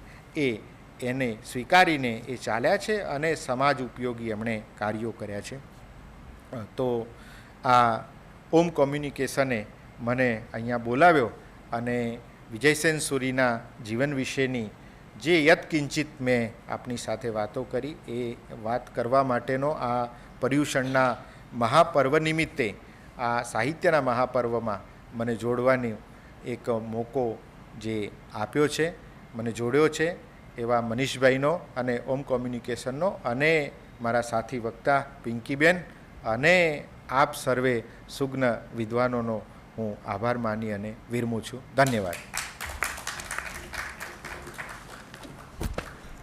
એને સ્વીકારીને એ ચાલ્યા છે અને સમાજ ઉપયોગી એમણે કાર્યો કર્યા છે. તો આ ઓમ કોમ્યુનિકેશને મને અહીંયા બોલાવ્યો અને વિજયસેન સુરીના જીવન વિશેની જે યત્કિંચિત મેં આપની સાથે વાતો કરી એ વાત કરવા માટેનો આ પર્યુષણના મહાપર્વ નિમિત્તે, આ સાહિત્યના મહાપર્વમાં મને જોડવાનો એક મોકો જે આપ્યો છે, મને જોડ્યો છે, એવા મનીષભાઈનો અને ઓમ કોમ્યુનિકેશનનો અને મારા સાથી વક્તા પિંકીબેન અને આપ સર્વે સુજ્ઞ વિદ્વાનોનો હું આભાર માની અને વિરમું છું. ધન્યવાદ.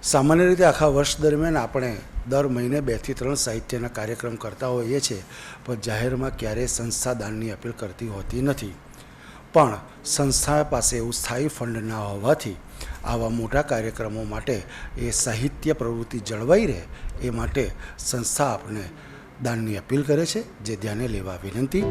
સામાન્ય રીતે આખા વર્ષ દરમિયાન આપણે દર મહિને 2 થી 3 સાહિત્યના કાર્યક્રમ કરતા હોઈએ છીએ, પણ જાહેરમાં ક્યારેય સંસ્થા દાનની અપીલ કરતી હોતી નથી. પણ સંસ્થા પાસે એવું સ્થાયી ફંડ ના હોવાથી આવા મોટા કાર્યક્રમો માટે એ સાહિત્ય પ્રવૃત્તિ જળવાઈ રહે એ માટે સંસ્થા આપણે દાનની અપીલ કરે છે, જે ધ્યાને લેવા વિનંતી.